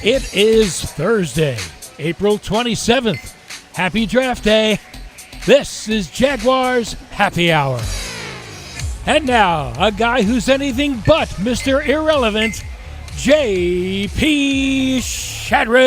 It is Thursday, April 27th. Happy draft day. This is Jaguars Happy Hour. And now, a guy who's anything but Mr. Irrelevant, J.P. Shadrick.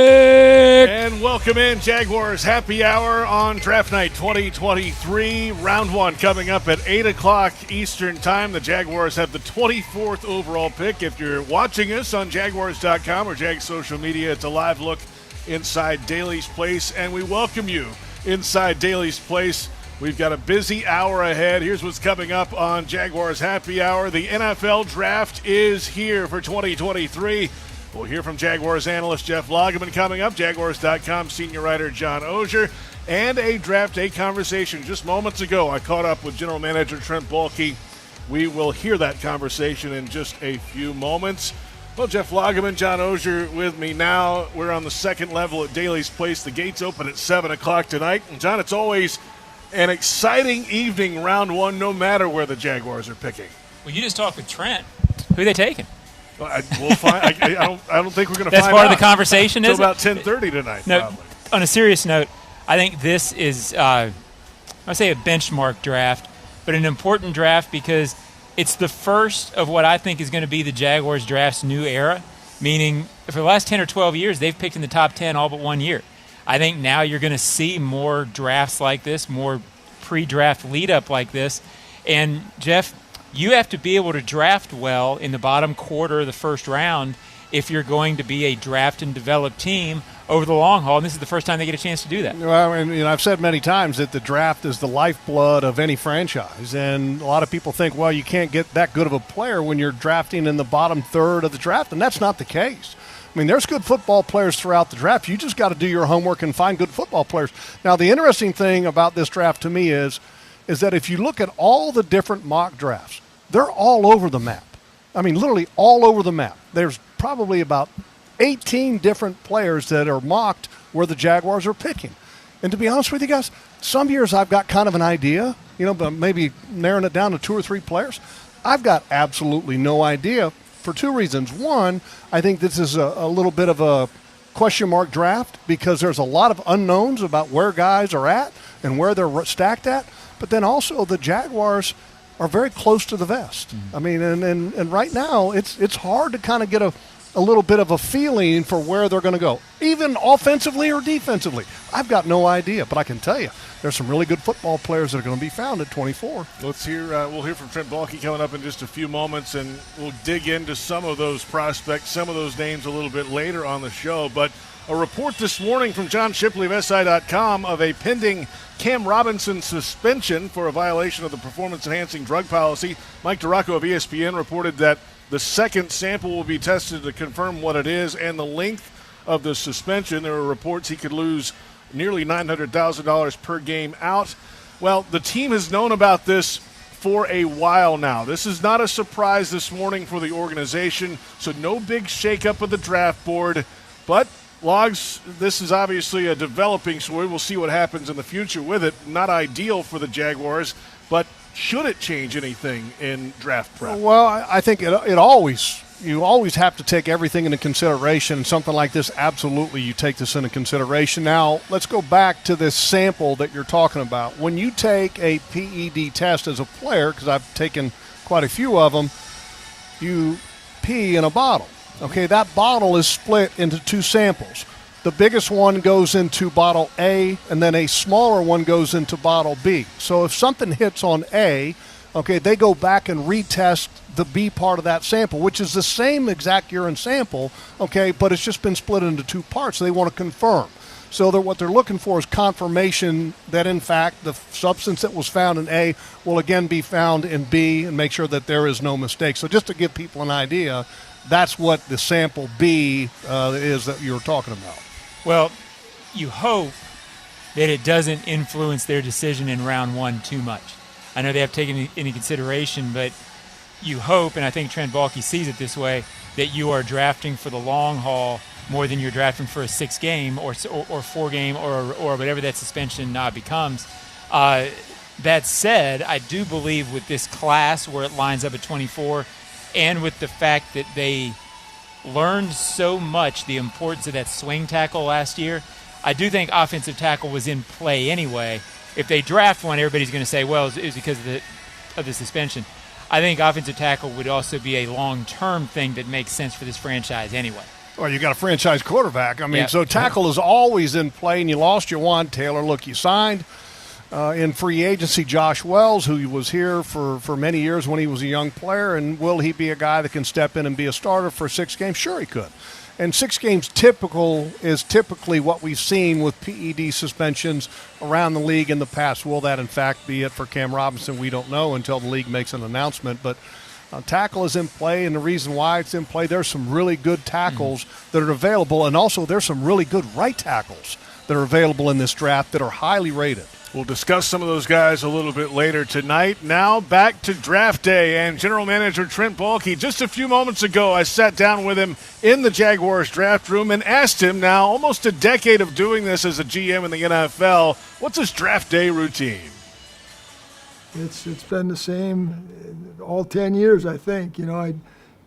And welcome in, Jaguars Happy Hour on Draft Night 2023. Round one coming up at 8 o'clock Eastern Time. The Jaguars have the 24th overall pick. If you're watching us on Jaguars.com or Jag social media, it's a live look inside Daly's Place, and we welcome you inside Daly's Place. We've got a busy hour ahead. Here's what's coming up on Jaguars Happy Hour. The NFL Draft is here for 2023. We'll hear from Jaguars analyst Jeff Lageman coming up, Jaguars.com senior writer John Oehser, and a draft day conversation. Just moments ago, I caught up with general manager Trent Baalke. We will hear that conversation in just a few moments. Well, Jeff Lageman, John Oehser with me now. We're on the second level at Daly's Place. The gates open at 7 o'clock tonight. And John, it's always an exciting evening, round one, no matter where the Jaguars are picking. Well, you just talked with Trent. Who are they taking? We'll find. I don't think we're going to find out. That's part of the conversation, until is about 10:30 tonight. No, probably. On a serious note, I think this is, I say a benchmark draft, but an important draft because it's the first of what I think is going to be the Jaguars draft's new era, meaning for the last 10 or 12 years, they've picked in the top 10 all but 1 year. I think now you're going to see more drafts like this, more pre-draft lead-up like this. And, Jeff, you have to be able to draft well in the bottom quarter of the first round if you're going to be a draft and develop team over the long haul, and this is the first time they get a chance to do that. Well, and I've said many times that the draft is the lifeblood of any franchise, and a lot of people think, well, you can't get that good of a player when you're drafting in the bottom third of the draft, and that's not the case. I mean, there's good football players throughout the draft. You just got to do your homework and find good football players. Now, the interesting thing about this draft to me is that if you look at all the different mock drafts, they're all over the map. I mean, literally all over the map. There's probably about 18 different players that are mocked where the Jaguars are picking. And to be honest with you guys, some years I've got kind of an idea, but maybe narrowing it down to 2 or 3 players. I've got absolutely no idea for 2 reasons. One, I think this is a little bit of a question mark draft because there's a lot of unknowns about where guys are at and where they're stacked at. But then also the Jaguars are very close to the vest. Mm-hmm. I mean, and right now it's hard to kind of get a little bit of a feeling for where they're going to go, even offensively or defensively. I've got no idea, but I can tell you there's some really good football players that are going to be found at 24. Let's hear. We'll hear from Trent Baalke coming up in just a few moments, and we'll dig into some of those prospects, some of those names a little bit later on the show. But a report this morning from John Shipley of SI.com of a pending Cam Robinson suspension for a violation of the performance-enhancing drug policy. Mike DiRocco of ESPN reported that the second sample will be tested to confirm what it is and the length of the suspension. There are reports he could lose nearly $900,000 per game out. Well, the team has known about this for a while now. This is not a surprise this morning for the organization, so no big shakeup of the draft board. But Logs, this is obviously a developing story. We'll see what happens in the future with it. Not ideal for the Jaguars, but should it change anything in draft prep? Well, I think you always have to take everything into consideration. Something like this, absolutely, you take this into consideration. Now, let's go back to this sample that you're talking about. When you take a PED test as a player, because I've taken quite a few of them, you pee in a bottle. Okay, that bottle is split into 2 samples. The biggest one goes into bottle A, and then a smaller one goes into bottle B. So if something hits on A, okay, they go back and retest the B part of that sample, which is the same exact urine sample, okay, but it's just been split into 2 parts. So they want to confirm. So what they're looking for is confirmation that, in fact, the substance that was found in A will again be found in B and make sure that there is no mistake. So just to give people an idea, that's what the sample B is that you were talking about. Well, you hope that it doesn't influence their decision in round one too much. I know they have taken into consideration, but you hope, and I think Trent Baalke sees it this way, that you are drafting for the long haul more than you're drafting for a 6-game or 4-game or whatever that suspension becomes. That said, I do believe with this class where it lines up at 24 and with the fact that they learned so much the importance of that swing tackle last year. I do think offensive tackle was in play anyway. If they draft one, everybody's going to say, well, it was because of the suspension. I think offensive tackle would also be a long-term thing that makes sense for this franchise anyway. Well, you got a franchise quarterback. I mean, Yeah. so tackle is always in play, and you lost your one. Taylor, look, you signed in free agency Josh Wells, who was here for many years when he was a young player, and will he be a guy that can step in and be a starter for 6 games? Sure he could. And 6 games is typically what we've seen with PED suspensions around the league in the past. Will that, in fact, be it for Cam Robinson? We don't know until the league makes an announcement. But tackle is in play, and the reason why it's in play, there's some really good tackles that are available, and also there's some really good right tackles that are available in this draft that are highly rated. We'll discuss some of those guys a little bit later tonight. Now back to draft day and General Manager Trent Baalke. Just a few moments ago, I sat down with him in the Jaguars draft room and asked him, now almost a decade of doing this as a GM in the NFL, what's his draft day routine? It's been the same all 10 years, I think. You know, I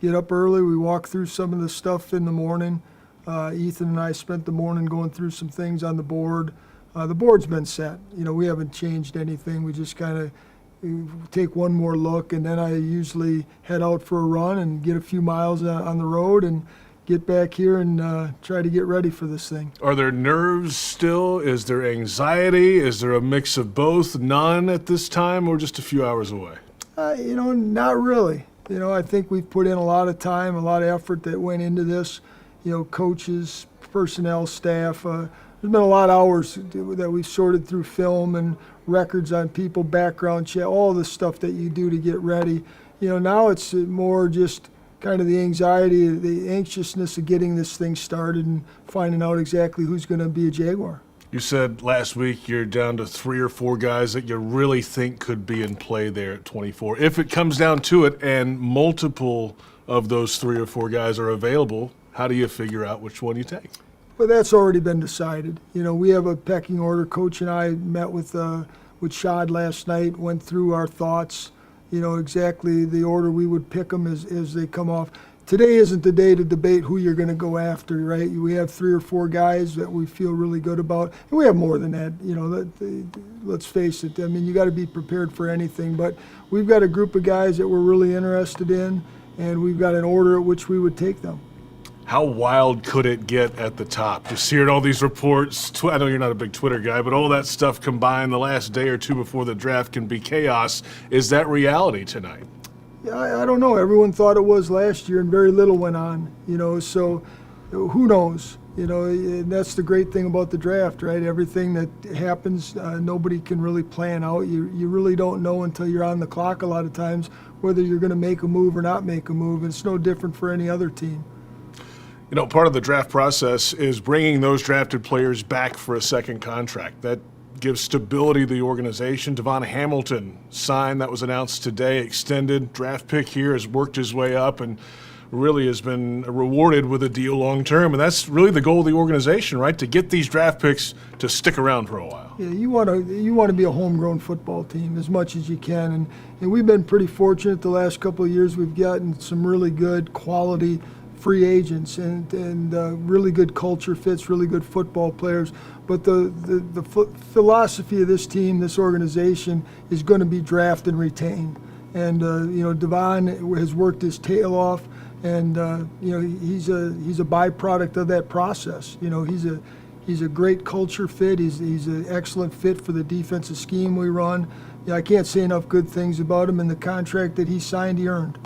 get up early, we walk through some of the stuff in the morning. Ethan and I spent the morning going through some things on the board. The board's been set. You know, we haven't changed anything. We just kind of take one more look, and then I usually head out for a run and get a few miles on the road and get back here and try to get ready for this thing. Are there nerves still? Is there anxiety? Is there a mix of both? None at this time, or just a few hours away? You know, not really. You know, I think we've put in a lot of time, a lot of effort that went into this. You know, coaches, personnel, staff. There's been a lot of hours that we've sorted through film and records on people, background check, all the stuff that you do to get ready. You know, now it's more just kind of the anxiety, the anxiousness of getting this thing started and finding out exactly who's going to be a Jaguar. You said last week you're down to 3 or 4 guys that you really think could be in play there at 24. If it comes down to it and multiple of those 3 or 4 guys are available, how do you figure out which one you take? Well, that's already been decided. You know, we have a pecking order. Coach and I met with Shad last night, went through our thoughts, you know, exactly the order we would pick them as they come off. Today isn't the day to debate who you're going to go after, right? We have 3 or 4 guys that we feel really good about. And we have more than that, you know, let's face it. I mean, you got to be prepared for anything. But we've got a group of guys that we're really interested in, and we've got an order at which we would take them. How wild could it get at the top? Just hearing all these reports, I know you're not a big Twitter guy, but all that stuff combined the last day or two before the draft can be chaos. Is that reality tonight? Yeah, I don't know. Everyone thought it was last year, and very little went on, you know, so who knows? You know, and that's the great thing about the draft, right? Everything that happens, nobody can really plan out. You really don't know until you're on the clock a lot of times whether you're going to make a move or not make a move, and it's no different for any other team. You know, part of the draft process is bringing those drafted players back for a second contract. That gives stability to the organization. Devon Hamilton signed, that was announced today, extended. Draft pick here has worked his way up and really has been rewarded with a deal long term. And that's really the goal of the organization, right? To get these draft picks to stick around for a while. Yeah, you want to be a homegrown football team as much as you can. And we've been pretty fortunate the last couple of years. We've gotten some really good quality free agents and really good culture fits, really good football players. But the philosophy of this team, this organization, is going to be draft and retain. And you know, Devon has worked his tail off, and you know, he's a byproduct of that process. You know, he's a great culture fit. He's an excellent fit for the defensive scheme we run. Yeah, I can't say enough good things about him, and the contract that he signed, he earned.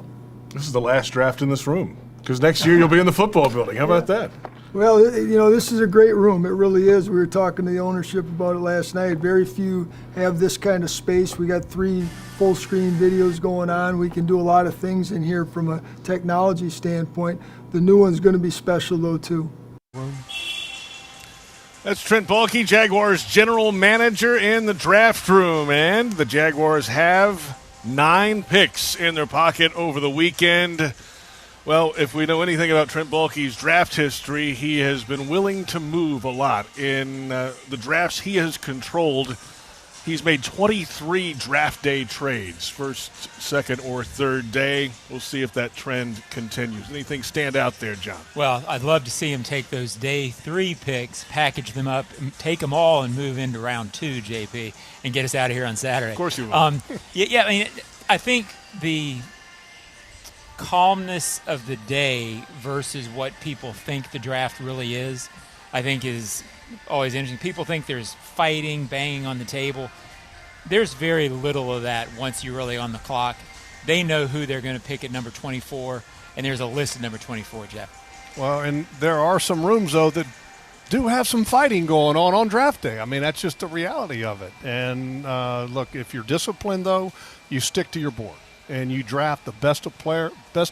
This is the last draft in this room, because next year you'll be in the football building. How about that? Well, you know, this is a great room. It really is. We were talking to the ownership about it last night. Very few have this kind of space. We got 3 full-screen videos going on. We can do a lot of things in here from a technology standpoint. The new one's going to be special, though, too. That's Trent Baalke, Jaguars general manager in the draft room. And the Jaguars have 9 picks in their pocket over the weekend. Well, if we know anything about Trent Baalke's draft history, he has been willing to move a lot in the drafts he has controlled. He's made 23 draft day trades, first, second, or third day. We'll see if that trend continues. Anything stand out there, John? Well, I'd love to see him take those day 3 picks, package them up, take them all, and move into round 2, JP, and get us out of here on Saturday. Of course you will. Yeah, I mean, I think the calmness of the day versus what people think the draft really is, I think is always interesting. People think there's fighting, banging on the table. There's very little of that once you're really on the clock. They know who they're going to pick at number 24, and there's a list at number 24, Jeff. Well, and there are some rooms, though, that do have some fighting going on draft day. I mean, that's just the reality of it. And, look, if you're disciplined, though, you stick to your board, and you draft the best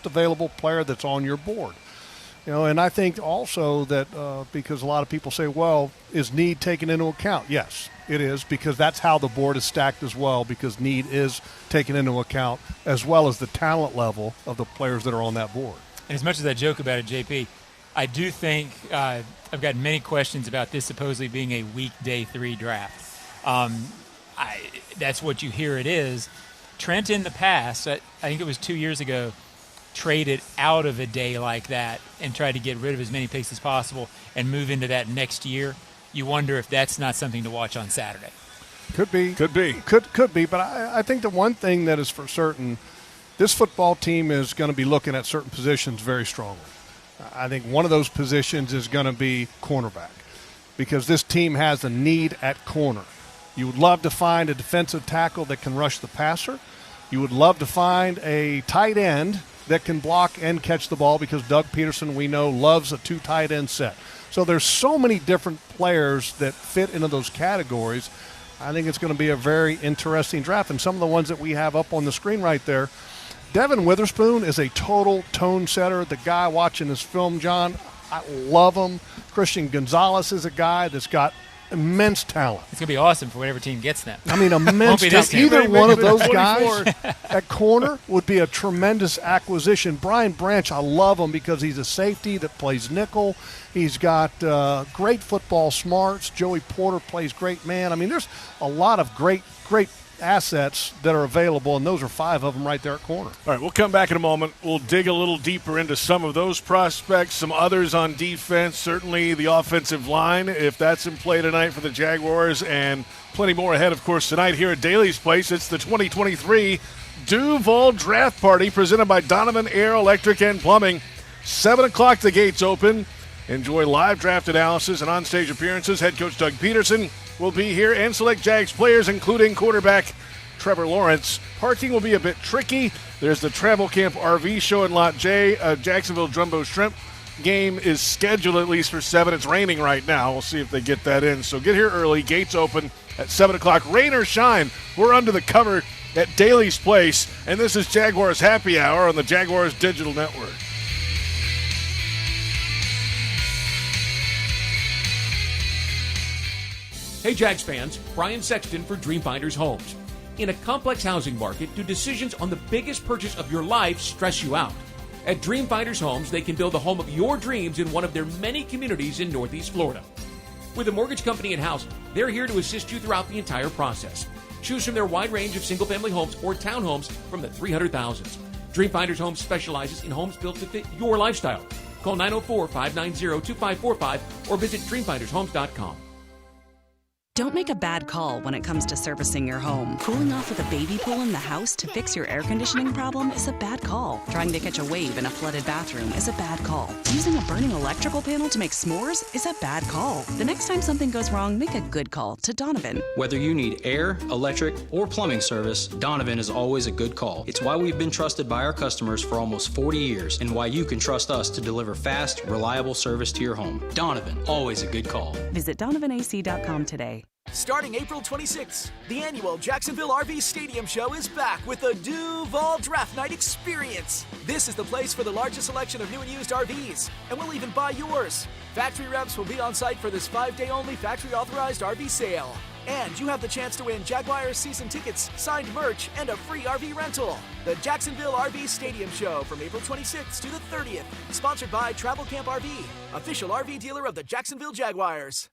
available player that's on your board. You know, and I think also that because a lot of people say, well, is need taken into account? Yes, it is, because that's how the board is stacked as well, because need is taken into account as well as the talent level of the players that are on that board. And as much as I joke about it, JP, I do think I've got many questions about this supposedly being a week day 3 draft. That's what you hear it is. Trent in the past, I think it was 2 years ago, traded out of a day like that and tried to get rid of as many picks as possible and move into that next year. You wonder if that's not something to watch on Saturday. Could be. Could be. Could be. But I think the one thing that is for certain, this football team is going to be looking at certain positions very strongly. I think one of those positions is going to be cornerback, because this team has a need at corner. You would love to find a defensive tackle that can rush the passer. You would love to find a tight end that can block and catch the ball, because Doug Peterson, we know, loves a 2 tight end set. So there's so many different players that fit into those categories. I think it's going to be a very interesting draft. And some of the ones that we have up on the screen right there, Devin Witherspoon is a total tone setter. The guy watching this film, John, I love him. Christian Gonzalez is a guy that's got immense talent. It's going to be awesome for whatever team gets them. I mean, immense talent. Either one of those guys at corner would be a tremendous acquisition. Brian Branch, I love him because he's a safety that plays nickel. He's got great football smarts. Joey Porter plays great man. I mean, there's a lot of great assets that are available, and those are 5 of them right there at corner. All right, we'll come back in a moment. We'll dig a little deeper into some of those prospects, some others on defense, certainly the offensive line, if that's in play tonight for the Jaguars, and plenty more ahead, of course, tonight here at Daly's Place. It's the 2023 Duval Draft Party presented by Donovan Air Electric and Plumbing. 7 o'clock, the gates open. Enjoy live draft analysis and on-stage appearances. Head coach Doug Peterson will be here, and select Jags players, including quarterback Trevor Lawrence. Parking will be a bit tricky. There's the Travel Camp RV show in Lot J. Jacksonville Jumbo Shrimp game is scheduled at least for 7. It's raining right now. We'll see if they get that in. So get here early. Gates open at 7 o'clock. Rain or shine, we're under the cover at Daly's Place, and this is Jaguars Happy Hour on the Jaguars Digital Network. Hey Jags fans, Brian Sexton for Dreamfinders Homes. In a complex housing market, do decisions on the biggest purchase of your life stress you out? At Dreamfinders Homes, they can build the home of your dreams in one of their many communities in Northeast Florida. With a mortgage company in-house, they're here to assist you throughout the entire process. Choose from their wide range of single-family homes or townhomes from the 300,000s. Dreamfinders Homes specializes in homes built to fit your lifestyle. Call 904-590-2545 or visit dreamfindershomes.com. Don't make a bad call when it comes to servicing your home. Cooling off with a baby pool in the house to fix your air conditioning problem is a bad call. Trying to catch a wave in a flooded bathroom is a bad call. Using a burning electrical panel to make s'mores is a bad call. The next time something goes wrong, make a good call to Donovan. Whether you need air, electric, or plumbing service, Donovan is always a good call. It's why we've been trusted by our customers for almost 40 years and why you can trust us to deliver fast, reliable service to your home. Donovan, always a good call. Visit DonovanAC.com today. Starting April 26th, the annual Jacksonville RV Stadium Show is back with the Duval Draft Night Experience. This is the place for the largest selection of new and used RVs, and we'll even buy yours. Factory reps will be on site for this 5-day-only factory-authorized RV sale. And you have the chance to win Jaguars season tickets, signed merch, and a free RV rental. The Jacksonville RV Stadium Show from April 26th to the 30th. Sponsored by Travel Camp RV, official RV dealer of the Jacksonville Jaguars.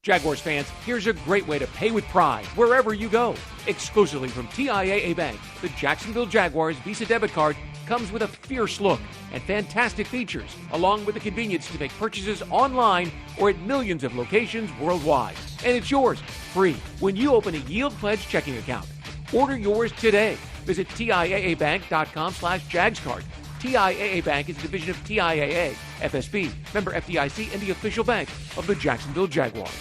Jaguars fans, here's a great way to pay with pride wherever you go. Exclusively from TIAA Bank, the Jacksonville Jaguars Visa debit card comes with a fierce look and fantastic features, along with the convenience to make purchases online or at millions of locations worldwide. And it's yours, free, when you open a Yield Pledge checking account. Order yours today. Visit TIAABank.com/JagsCard. TIAA Bank is a division of TIAA, FSB, member FDIC, and the official bank of the Jacksonville Jaguars.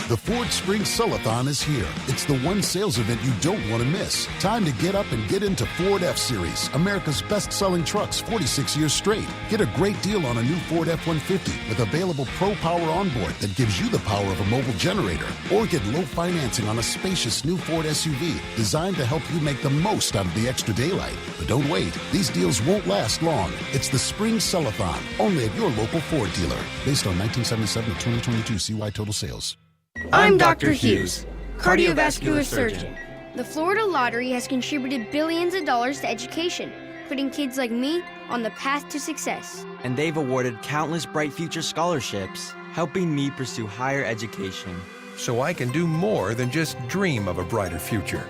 The Ford Spring Sellathon is here. It's the one sales event you don't want to miss. Time to get up and get into Ford F-Series, America's best-selling trucks 46 years straight. Get a great deal on a new Ford F-150 with available Pro Power onboard that gives you the power of a mobile generator. Or get low financing on a spacious new Ford SUV designed to help you make the most out of the extra daylight. But don't wait. These deals won't last long. It's the Spring Sellathon, only at your local Ford dealer. Based on 1977 to 2022 CY total sales. I'm Dr. Hughes, cardiovascular surgeon. The Florida Lottery has contributed billions of dollars to education, putting kids like me on the path to success. And they've awarded countless Bright Future scholarships, helping me pursue higher education. So I can do more than just dream of a brighter future.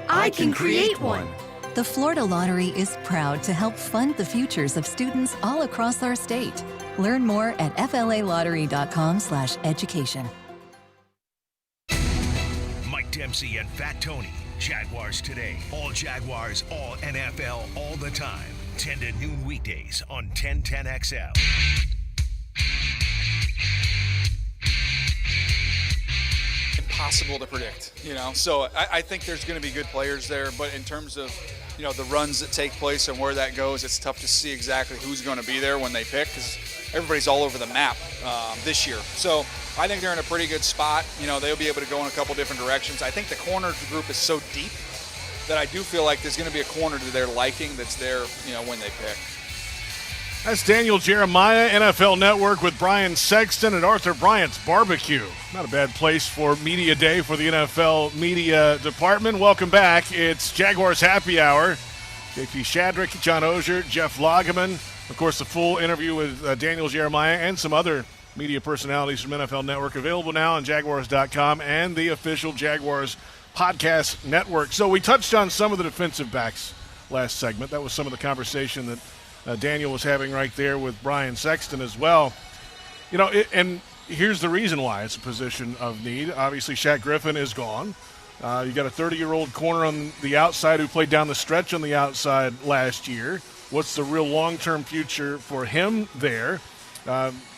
I can create one. The Florida Lottery is proud to help fund the futures of students all across our state. Learn more at flalottery.com/education. Dempsey and Fat Tony. Jaguars Today. All Jaguars, all NFL, all the time. 10 to noon weekdays on 1010XL. Impossible to predict, So I think there's going to be good players there, but in terms of, the runs that take place and where that goes, it's tough to see exactly who's going to be there when they pick because everybody's all over the map this year. So I think they're in a pretty good spot. They'll be able to go in a couple different directions. I think the corner group is so deep that I do feel like there's going to be a corner to their liking that's there, when they pick. That's Daniel Jeremiah, NFL Network with Brian Sexton at Arthur Bryant's Barbecue. Not a bad place for Media Day for the NFL Media Department. Welcome back. It's Jaguars Happy Hour. JP Shadrick, John Oehser, Jeff Lageman. Of course, the full interview with Daniel Jeremiah and some other media personalities from NFL Network available now on Jaguars.com and the official Jaguars podcast network. So we touched on some of the defensive backs last segment. That was some of the conversation that Daniel was having right there with Brian Sexton as well. And here's the reason why it's a position of need. Obviously, Shaq Griffin is gone. You got a 30-year-old corner on the outside who played down the stretch on the outside last year. What's the real long-term future for him there?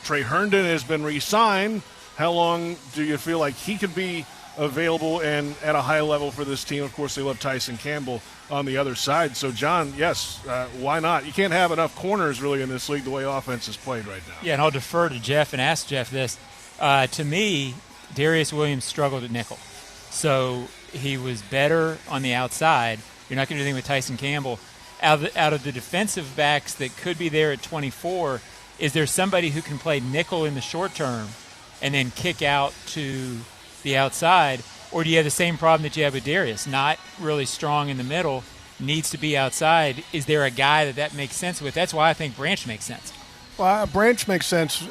Trey Herndon has been re-signed. How long do you feel like he could be available and at a high level for this team? Of course, they love Tyson Campbell on the other side. So, John, yes, why not? You can't have enough corners really in this league the way offense is played right now. Yeah, and I'll defer to Jeff and ask Jeff this. To me, Darius Williams struggled at nickel. So he was better on the outside. You're not going to do anything with Tyson Campbell. Out of the defensive backs that could be there at 24, is there somebody who can play nickel in the short term and then kick out to the outside? Or do you have the same problem that you have with Darius? Not really strong in the middle, needs to be outside. Is there a guy that makes sense with? That's why I think Branch makes sense. Well, Branch makes sense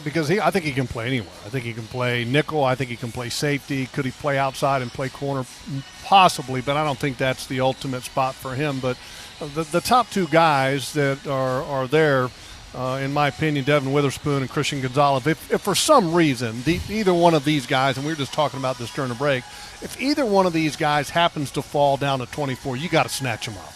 because I think he can play anywhere. I think he can play nickel. I think he can play safety. Could he play outside and play corner? Possibly, but I don't think that's the ultimate spot for him. But the top two guys that are there, in my opinion, Devin Witherspoon and Christian Gonzalez, if for some reason either one of these guys, and we were just talking about this during the break, if either one of these guys happens to fall down to 24, you got to snatch them up.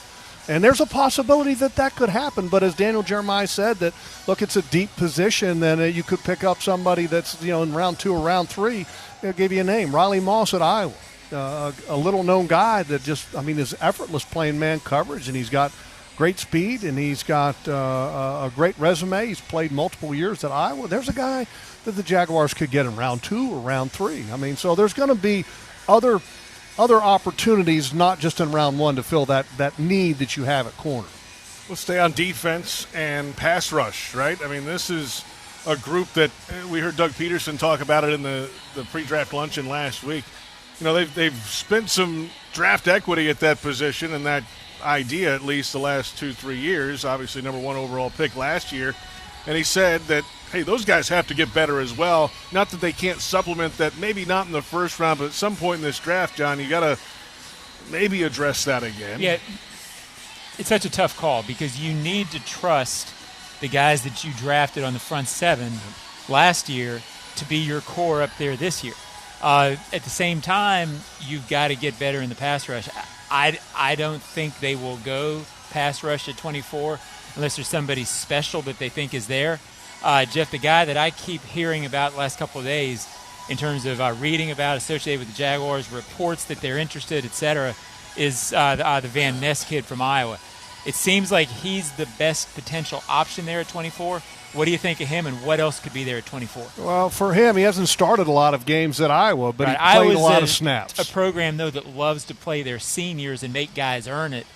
And there's a possibility that could happen. But as Daniel Jeremiah said, that, look, it's a deep position, then you could pick up somebody that's, in round 2 or round 3. I'll give you a name, Riley Moss at Iowa. A little-known guy that is effortless playing man coverage, and he's got great speed, and he's got a great resume. He's played multiple years at Iowa. There's a guy that the Jaguars could get in round 2 or round 3. So there's going to be other opportunities, not just in round 1, to fill that need that you have at corner. We'll stay on defense and pass rush, right? This is a group that we heard Doug Peterson talk about it in the pre-draft luncheon last week. They've spent some draft equity at that position and that idea at least the last 2-3 years. Obviously, number 1 overall pick last year. And he said that hey, those guys have to get better as well. Not that they can't supplement that, maybe not in the first round, but at some point in this draft, John, you got to maybe address that again. Yeah, it's such a tough call because you need to trust the guys that you drafted on the front seven last year to be your core up there this year. At the same time, you've got to get better in the pass rush. I don't think they will go pass rush at 24 unless there's somebody special that they think is there. Jeff, the guy that I keep hearing about the last couple of days in terms of reading about, associated with the Jaguars, reports that they're interested, et cetera, is the Van Ness kid from Iowa. It seems like he's the best potential option there at 24. What do you think of him, and what else could be there at 24? Well, for him, he hasn't started a lot of games at Iowa, but he played a lot of snaps. A program, though, that loves to play their seniors and make guys earn it.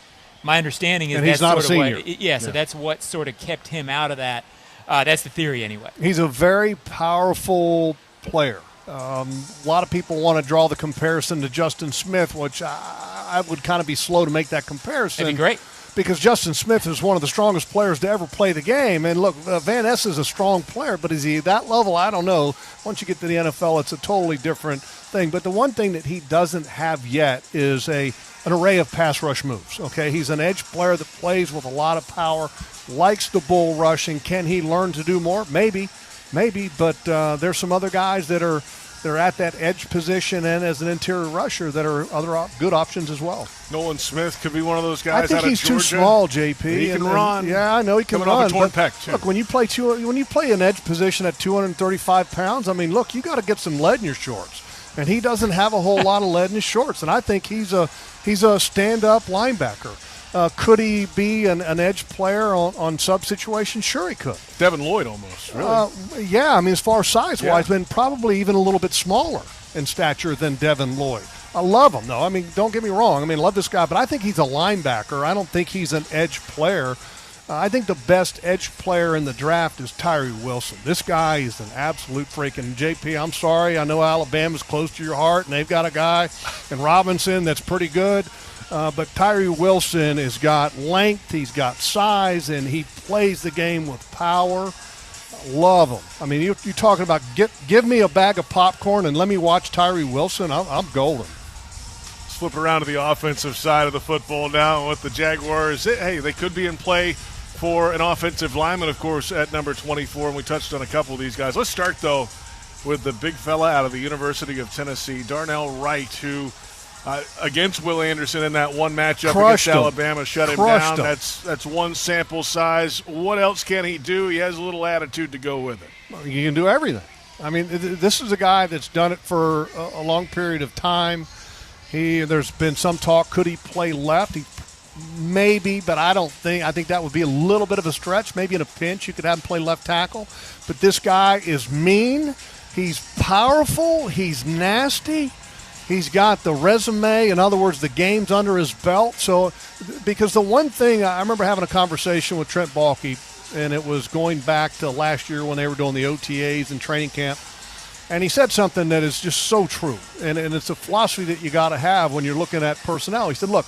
My understanding is and he's not a senior. So that's what sort of kept him out of that. That's the theory anyway. He's a very powerful player. A lot of people want to draw the comparison to Justin Smith, which I would kind of be slow to make that comparison. That'd be great. Because Justin Smith is one of the strongest players to ever play the game. And look, Van Ness is a strong player, but is he that level? I don't know. Once you get to the NFL, it's a totally different thing. But the one thing that he doesn't have yet is an array of pass rush moves. Okay, he's an edge player that plays with a lot of power, likes the bull rush, and can he learn to do more? Maybe. But there's some other guys that are at that edge position and as an interior rusher that are other good options as well. Nolan Smith could be one of those guys. I think out of he's Georgia. too small, JP. He can run. Yeah, I know he can Coming run. off a torn pec, too. Look, when you play an edge position at 235 pounds, I mean, look, you got to get some lead in your shorts, and he doesn't have a whole lot of lead in his shorts. And I think he's a stand-up linebacker. Could he be an edge player on sub situations? Sure, he could. Devin Lloyd almost, really. Yeah, I mean, as far as size-wise, but probably even a little bit smaller in stature than Devin Lloyd. I love him, though. I mean, don't get me wrong. I mean, I love this guy, but I think he's a linebacker. I don't think he's an edge player. I think the best edge player in the draft is Tyree Wilson. This guy is an absolute freaking JP. I'm sorry. I know Alabama's close to your heart, and they've got a guy in Robinson that's pretty good. But Tyree Wilson has got length, he's got size, and he plays the game with power. Love him. I mean, you're talking about give me a bag of popcorn and let me watch Tyree Wilson. I'm golden. Let's flip around to the offensive side of the football now with the Jaguars. Hey, they could be in play for an offensive lineman, of course, at number 24, and we touched on a couple of these guys. Let's start, though, with the big fella out of the University of Tennessee, Darnell Wright, who against Will Anderson in that one matchup against Alabama, shut him down. That's one sample size. What else can he do? He has a little attitude to go with it. Well, you can do everything. I mean, this is a guy that's done it for a long period of time. There's been some talk, could he play left? Maybe, but I think that would be a little bit of a stretch. Maybe in a pinch you could have him play left tackle. But this guy is mean. He's powerful. He's nasty. He's got the resume, in other words, the game's under his belt. So, because the one thing, I remember having a conversation with Trent Baalke, and it was going back to last year when they were doing the OTAs and training camp. And he said something that is just so true. And it's a philosophy that you got to have when you're looking at personnel. He said, look,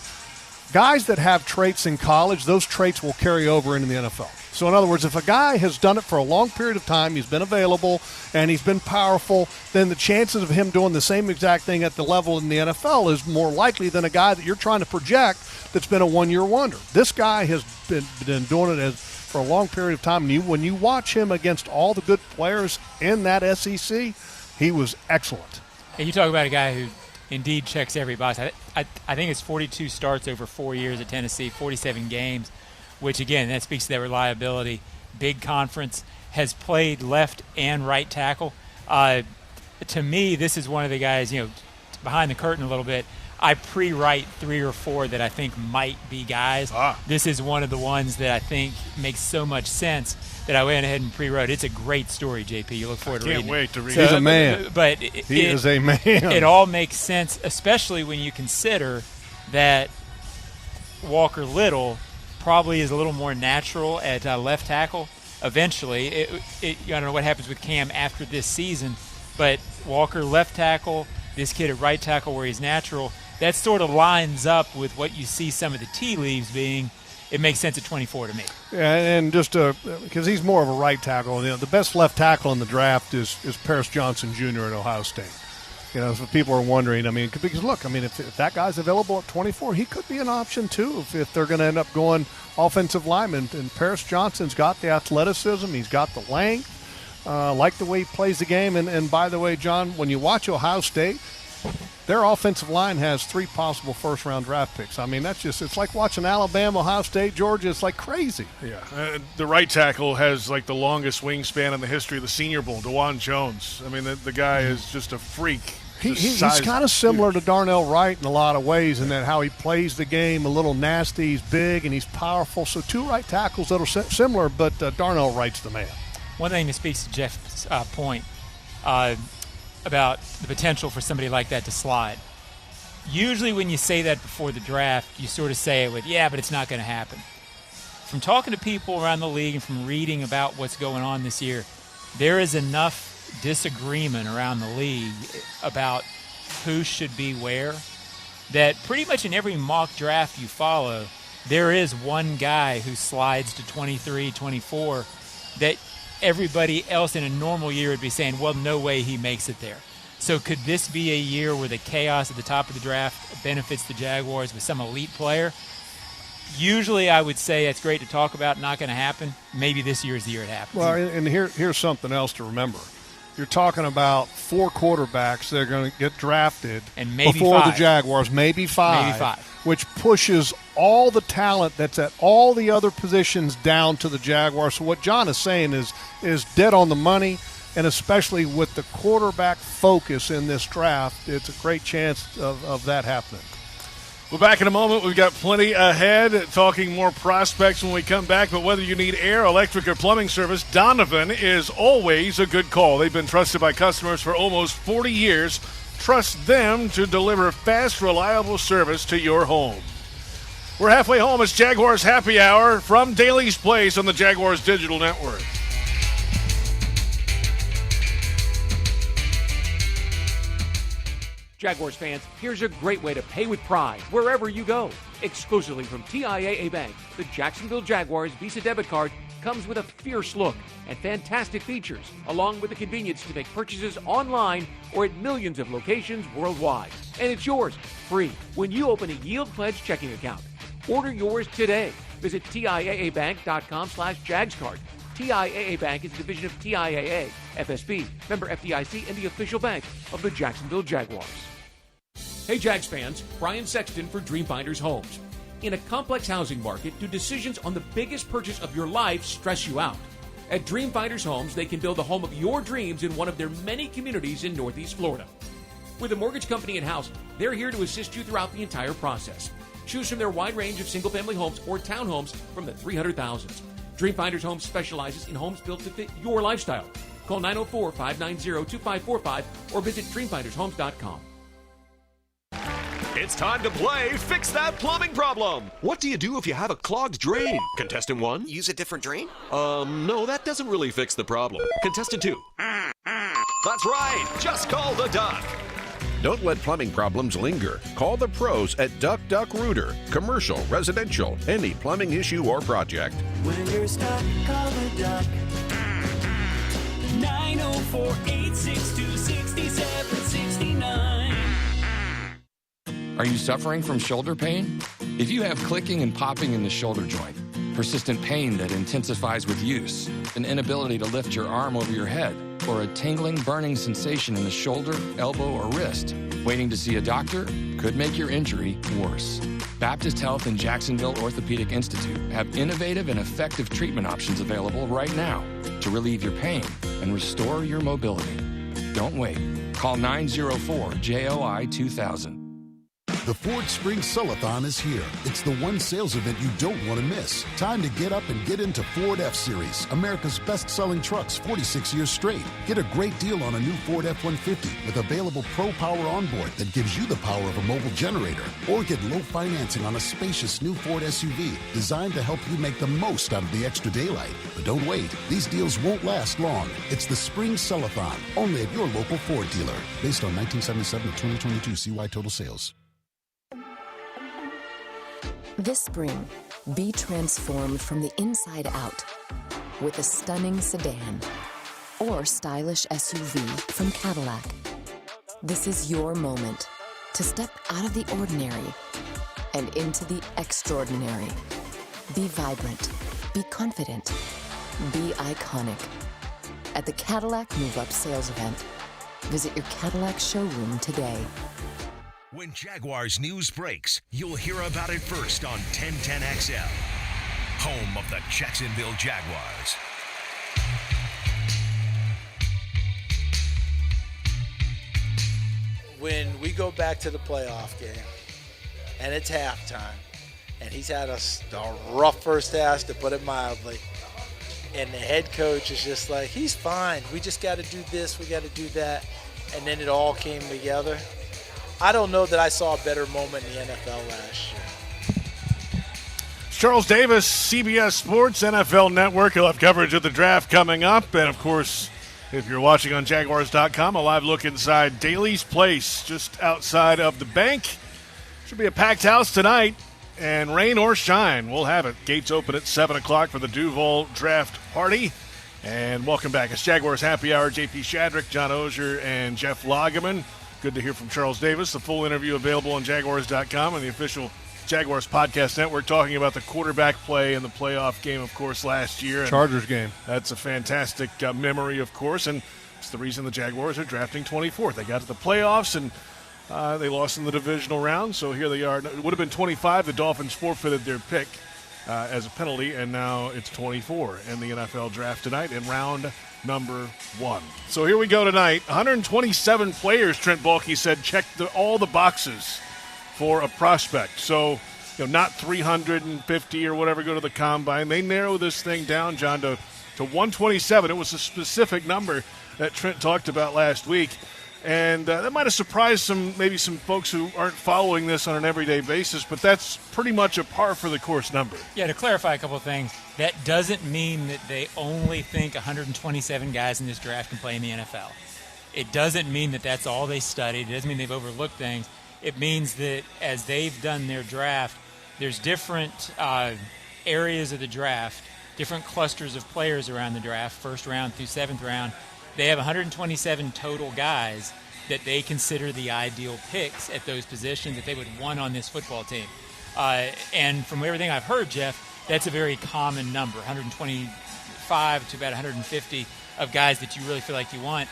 guys that have traits in college, those traits will carry over into the NFL. So in other words, if a guy has done it for a long period of time, he's been available, and he's been powerful, then the chances of him doing the same exact thing at the level in the NFL is more likely than a guy that you're trying to project that's been a one-year wonder. This guy has been doing it for a long period of time. And when you watch him against all the good players in that SEC, he was excellent. And you talk about a guy who indeed checks every box. I think it's 42 starts over 4 years at Tennessee, 47 games. Which, again, that speaks to their reliability. Big conference, has played left and right tackle. To me, this is one of the guys, behind the curtain a little bit, I pre-write 3 or 4 that I think might be guys. This is one of the ones that I think makes so much sense that I went ahead and pre-wrote. It's a great story, JP. You look forward to reading it. Can't wait to read it. He's a man. But he is a man. It all makes sense, especially when you consider that Walker Little probably is a little more natural at left tackle. Eventually, I don't know what happens with Cam after this season, but Walker left tackle, this kid at right tackle where he's natural. That sort of lines up with what you see some of the tea leaves being it makes sense at 24 to me. Yeah, and just because he's more of a right tackle. You know, the best left tackle in the draft is Paris Johnson Jr. at Ohio State. You know, so people are wondering, I mean, because look, I mean, if that guy's available at 24, he could be an option too if they're going to end up going offensive lineman. And Paris Johnson's got the athleticism, he's got the length, like the way he plays the game. And by the way, John, when you watch Ohio State, their offensive line has 3 possible first-round draft picks. I mean, it's like watching Alabama, Ohio State, Georgia. It's like crazy. Yeah, the right tackle has like the longest wingspan in the history of the Senior Bowl, DeJuan Jones. I mean, the guy is just a freak. He's kind of similar to Darnell Wright in a lot of ways in that how he plays the game, a little nasty, he's big, and he's powerful. So 2 right tackles that are similar, but Darnell Wright's the man. One thing that speaks to Jeff's point about the potential for somebody like that to slide. Usually when you say that before the draft, you sort of say it with, yeah, but it's not going to happen. From talking to people around the league and from reading about what's going on this year, there is enough disagreement around the league about who should be where that pretty much in every mock draft you follow, there is one guy who slides to 23, 24 that everybody else in a normal year would be saying, well, no way he makes it there. So could this be a year where the chaos at the top of the draft benefits the Jaguars with some elite player? Usually I would say it's great to talk about, not going to happen. Maybe this year is the year it happens. Well, and here's something else to remember. You're talking about 4 quarterbacks that are going to get drafted and maybe before 5. the Jaguars, maybe five, which pushes all the talent that's at all the other positions down to the Jaguars. So what John is saying is dead on the money, and especially with the quarterback focus in this draft, it's a great chance of that happening. We're back in a moment. We've got plenty ahead, talking more prospects when we come back. But whether you need air, electric, or plumbing service, Donovan is always a good call. They've been trusted by customers for almost 40 years. Trust them to deliver fast, reliable service to your home. We're halfway home. It's Jaguars Happy Hour from Daly's Place on the Jaguars Digital Network. Jaguars fans, here's a great way to pay with pride wherever you go. Exclusively from TIAA Bank, the Jacksonville Jaguars Visa debit card comes with a fierce look and fantastic features, along with the convenience to make purchases online or at millions of locations worldwide. And it's yours, free, when you open a Yield Pledge checking account. Order yours today. Visit TIAABank.com/JagsCard. TIAA Bank is a division of TIAA, FSB, member FDIC, and the official bank of the Jacksonville Jaguars. Hey Jags fans, Brian Sexton for Dreamfinders Homes. In a complex housing market, do decisions on the biggest purchase of your life stress you out? At Dreamfinders Homes, they can build the home of your dreams in one of their many communities in Northeast Florida. With a mortgage company in-house, they're here to assist you throughout the entire process. Choose from their wide range of single-family homes or townhomes from the 300,000s. Dreamfinders Homes specializes in homes built to fit your lifestyle. Call 904-590-2545 or visit dreamfindershomes.com. It's time to play Fix That Plumbing Problem. What do you do if you have a clogged drain? Contestant 1? Use a different drain? No, that doesn't really fix the problem. Contestant 2? That's right. Just call the duck. Don't let plumbing problems linger. Call the pros at Duck Duck Rooter. Commercial, residential, any plumbing issue or project. When you're stuck, call the duck. 904-862-6769. Are you suffering from shoulder pain? If you have clicking and popping in the shoulder joint, persistent pain that intensifies with use, an inability to lift your arm over your head, or a tingling, burning sensation in the shoulder, elbow, or wrist, waiting to see a doctor could make your injury worse. Baptist Health and Jacksonville Orthopedic Institute have innovative and effective treatment options available right now to relieve your pain and restore your mobility. Don't wait. Call 904-JOI-2000. The Ford Spring Sellathon is here. It's the one sales event you don't want to miss. Time to get up and get into Ford F-Series, America's best-selling trucks 46 years straight. Get a great deal on a new Ford F-150 with available Pro Power onboard that gives you the power of a mobile generator. Or get low financing on a spacious new Ford SUV designed to help you make the most out of the extra daylight. But don't wait. These deals won't last long. It's the Spring Sellathon, only at your local Ford dealer. Based on 1977 to 2022 CY total sales. This spring, be transformed from the inside out with a stunning sedan or stylish SUV from Cadillac. This is your moment to step out of the ordinary and into the extraordinary. Be vibrant, be confident, be iconic. At the Cadillac Move Up sales event, visit your Cadillac showroom today. When Jaguars news breaks, you'll hear about it first on 1010XL, home of the Jacksonville Jaguars. When we go back to the playoff game, and it's halftime, and he's had a rough first half, to put it mildly, and the head coach is just like, he's fine. We just got to do this, we got to do that, and then it all came together. I don't know that I saw a better moment in the NFL last year. Charles Davis, CBS Sports, NFL Network. He'll have coverage of the draft coming up. And, of course, if you're watching on Jaguars.com, a live look inside Daly's Place, just outside of the bank. Should be a packed house tonight. And rain or shine, we'll have it. Gates open at 7 o'clock for the Duval Draft Party. And welcome back. It's Jaguars Happy Hour. JP Shadrick, John Oehser, and Jeff Lageman. Good to hear from Charles Davis. The full interview available on Jaguars.com and the official Jaguars Podcast Network, talking about the quarterback play in the playoff game, of course, last year. Chargers game. That's a fantastic memory, of course, and it's the reason the Jaguars are drafting 24th. They got to the playoffs, and they lost in the divisional round, so here they are. It would have been 25. The Dolphins forfeited their pick as a penalty, and now it's 24 in the NFL draft tonight in round number 1. So here we go tonight. 127 players, Trent Baalke said, checked all the boxes for a prospect. So, not 350 or whatever go to the combine. They narrow this thing down, John, to 127. It was a specific number that Trent talked about last week. And that might have surprised maybe some folks who aren't following this on an everyday basis, but that's pretty much a par for the course number. Yeah, to clarify a couple of things, that doesn't mean that they only think 127 guys in this draft can play in the NFL. It doesn't mean that that's all they studied. It doesn't mean they've overlooked things. It means that as they've done their draft, there's different areas of the draft, different clusters of players around the draft, first round through seventh round. They have 127 total guys that they consider the ideal picks at those positions that they would want on this football team. And from everything I've heard, Jeff, that's a very common number, 125 to about 150 of guys that you really feel like you want.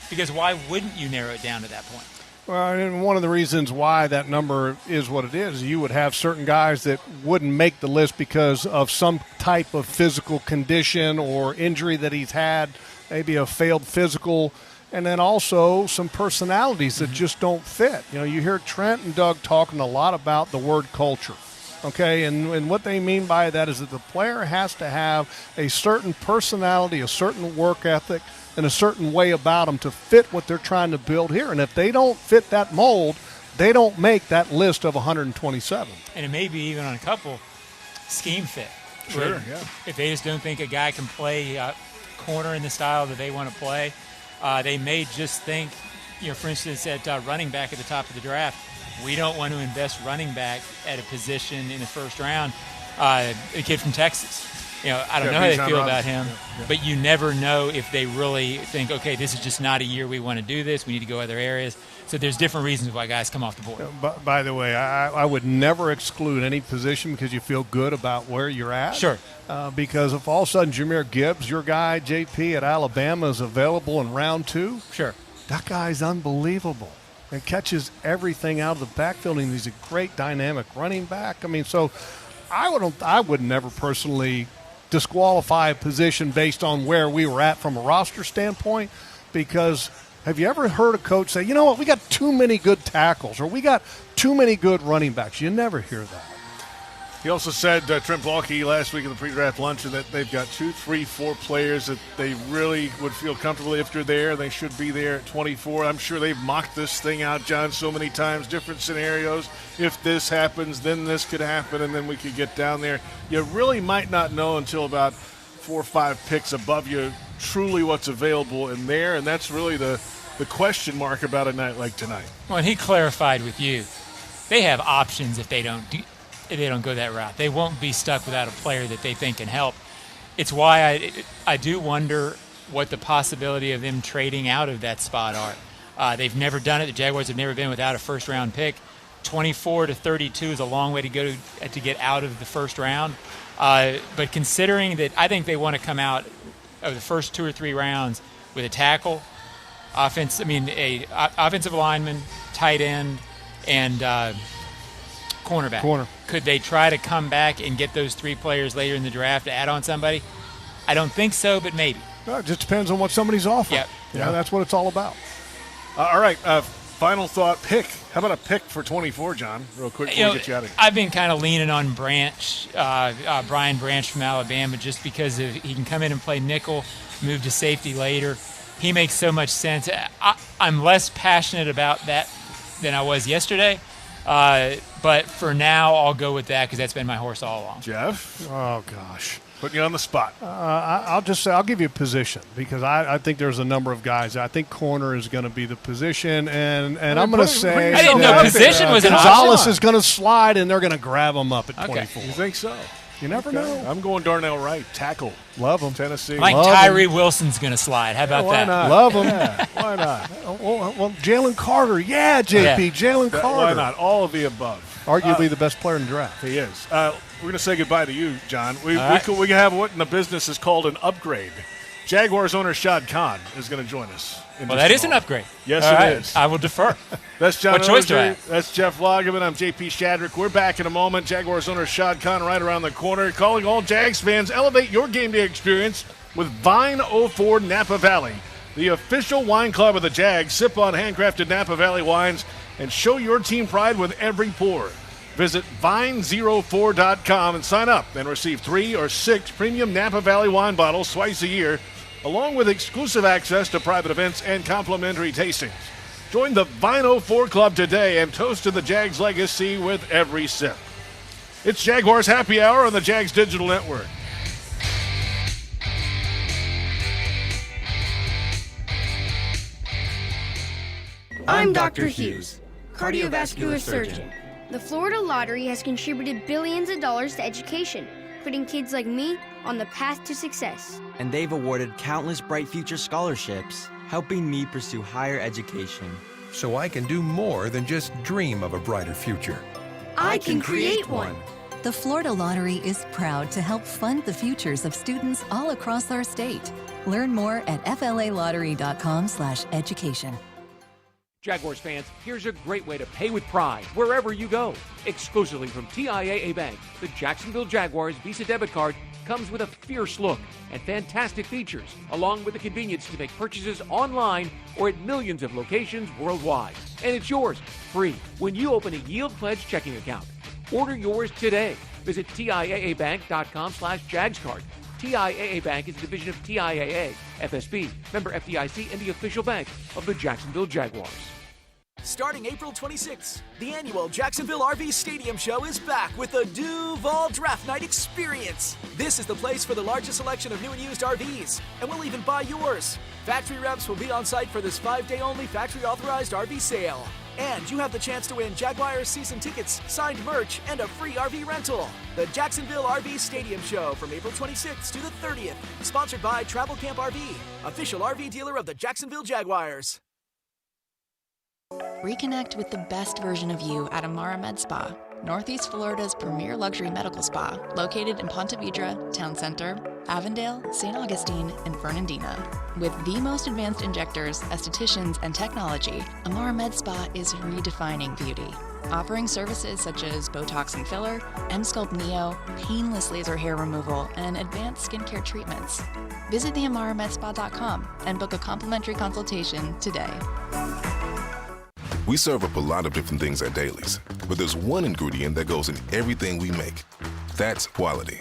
Because why wouldn't you narrow it down to that point? Well, and one of the reasons why that number is what it is, you would have certain guys that wouldn't make the list because of some type of physical condition or injury that he's had, maybe a failed physical, and then also some personalities that just don't fit. You hear Trent and Doug talking a lot about the word culture, okay? And what they mean by that is that the player has to have a certain personality, a certain work ethic, and a certain way about them to fit what they're trying to build here. And if they don't fit that mold, they don't make that list of 127. And it may be even on a couple scheme fit. Sure, yeah. If they just don't think a guy can play corner in the style that they want to play, they may just think, for instance, at running back at the top of the draft, we don't want to invest running back at a position in the first round. A kid from Texas. I don't know how they feel about him, but you never know if they really think, okay, this is just not a year we want to do this. We need to go other areas. So there's different reasons why guys come off the board. By the way, I would never exclude any position because you feel good about where you're at. Sure. Because if all of a sudden Jahmyr Gibbs, your guy, JP at Alabama, is available in round 2, sure, that guy's unbelievable. And catches everything out of the backfield, and he's a great dynamic running back. So I would never personally disqualify a position based on where we were at from a roster standpoint, because have you ever heard a coach say, you know what, we got too many good tackles or we got too many good running backs? You never hear that. He also said, Trent Baalke, last week in the pre-draft luncheon, that they've got 2, 3, 4 players that they really would feel comfortable if they're there. They should be there at 24. I'm sure they've mocked this thing out, John, so many times, different scenarios. If this happens, then this could happen, and then we could get down there. You really might not know until about 4 or 5 picks above you truly what's available in there, and that's really the question mark about a night like tonight. Well, and he clarified with you, they have options if they don't they don't go that route. They won't be stuck without a player that they think can help. It's why I do wonder what the possibility of them trading out of that spot are. They've never done it. The Jaguars have never been without a first-round pick. 24-32 is a long way to go to get out of the first round. But considering that, I think they want to come out of the first 2 or 3 rounds with a tackle, offensive lineman, tight end, and cornerback. Corner. Could they try to come back and get those 3 players later in the draft to add on somebody? I don't think so, but maybe. Well, it just depends on what somebody's offering. Yep. Yeah, that's what it's all about. All right, final thought, pick. How about a pick for 24, John, real quick before we get you out of here? I've been kind of leaning on Brian Branch from Alabama, just because he can come in and play nickel, move to safety later. He makes so much sense. I'm less passionate about that than I was yesterday, but for now I'll go with that because that's been my horse all along. Jeff? Oh, gosh. Putting you on the spot. I'll just say I'll give you a position because I think there's a number of guys. I think corner is going to be the position, and I'm going to say I didn't know position was an Gonzalez option. is going to slide, and they're going to grab him up at Okay. 24. You think so? You never know. I'm going Darnell Wright, tackle. Love him. Tennessee. Like Love Tyree him. Wilson's going to slide. How about why that? not? Love him. Yeah, why not? Well, Jalen Carter. Yeah, JP. Jalen Carter. Why not? All of the above. Arguably the best player in the draft. He is. We're going to say goodbye to you, John. We right. can have what in the business is called an upgrade. Jaguars owner Shad Khan is going to join us. Well, that is an upgrade. Yes, All it right. is. I will defer. That's John. What choice do I have? That's Jeff Lageman. I'm JP Shadrick. We're back in a moment. Jaguars owner Shad Khan right around the corner. Calling all Jags fans, elevate your game day experience with Vine 04 Napa Valley, the official wine club of the Jags. Sip on handcrafted Napa Valley wines and show your team pride with every pour. Visit vine04.com and sign up and receive 3 or 6 premium Napa Valley wine bottles twice a year, along with exclusive access to private events and complimentary tastings. Join the Vine 04 Club today and toast to the Jags legacy with every sip. It's Jaguars Happy Hour on the Jags Digital Network. I'm Dr. Hughes, cardiovascular surgeon. The Florida Lottery has contributed billions of dollars to education, putting kids like me on the path to success. And they've awarded countless Bright Future scholarships, helping me pursue higher education. So I can do more than just dream of a brighter future. I can create one. The Florida Lottery is proud to help fund the futures of students all across our state. Learn more at flalottery.com/education. Jaguars fans, here's a great way to pay with pride wherever you go. Exclusively from TIAA Bank, the Jacksonville Jaguars Visa debit card comes with a fierce look and fantastic features, along with the convenience to make purchases online or at millions of locations worldwide. And it's yours, free, when you open a Yield Pledge checking account. Order yours today. Visit TIAABank.com/JagsCard. TIAA Bank is a division of TIAA, FSB, member FDIC, and the official bank of the Jacksonville Jaguars. Starting April 26th, the annual Jacksonville RV Stadium Show is back with the Duval Draft Night Experience. This is the place for the largest selection of new and used RVs, and we'll even buy yours. Factory reps will be on site for this 5-day-only factory-authorized RV sale. And you have the chance to win Jaguars season tickets, signed merch, and a free RV rental. The Jacksonville RV Stadium Show from April 26th to the 30th. Sponsored by Travel Camp RV, official RV dealer of the Jacksonville Jaguars. Reconnect with the best version of you at Amara Med Spa, Northeast Florida's premier luxury medical spa, located in Ponte Vedra, Town Center, Avondale, St. Augustine, and Fernandina. With the most advanced injectors, estheticians, and technology, Amara Med Spa is redefining beauty, offering services such as Botox and filler, M-Sculpt Neo, painless laser hair removal, and advanced skincare treatments. Visit theamaramedspa.com and book a complimentary consultation today. We serve up a lot of different things at Dailies, but there's one ingredient that goes in everything we make. That's quality.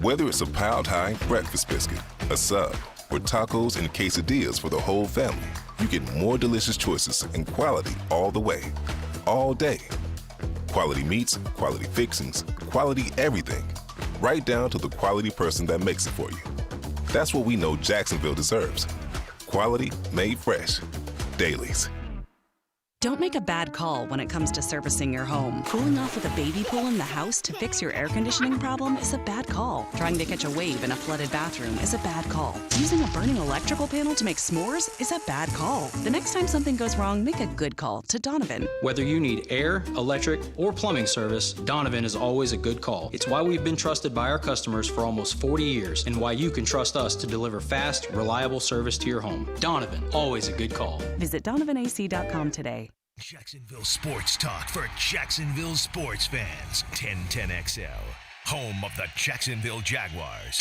Whether it's a piled high breakfast biscuit, a sub, or tacos and quesadillas for the whole family, you get more delicious choices and quality all the way, all day. Quality meats, quality fixings, quality everything, right down to the quality person that makes it for you. That's what we know Jacksonville deserves. Quality made fresh. Dailies. Don't make a bad call when it comes to servicing your home. Cooling off with a baby pool in the house to fix your air conditioning problem is a bad call. Trying to catch a wave in a flooded bathroom is a bad call. Using a burning electrical panel to make s'mores is a bad call. The next time something goes wrong, make a good call to Donovan. Whether you need air, electric, or plumbing service, Donovan is always a good call. It's why we've been trusted by our customers for almost 40 years and why you can trust us to deliver fast, reliable service to your home. Donovan, always a good call. Visit DonovanAC.com today. Jacksonville Sports Talk for Jacksonville sports fans. 1010XL, home of the Jacksonville Jaguars.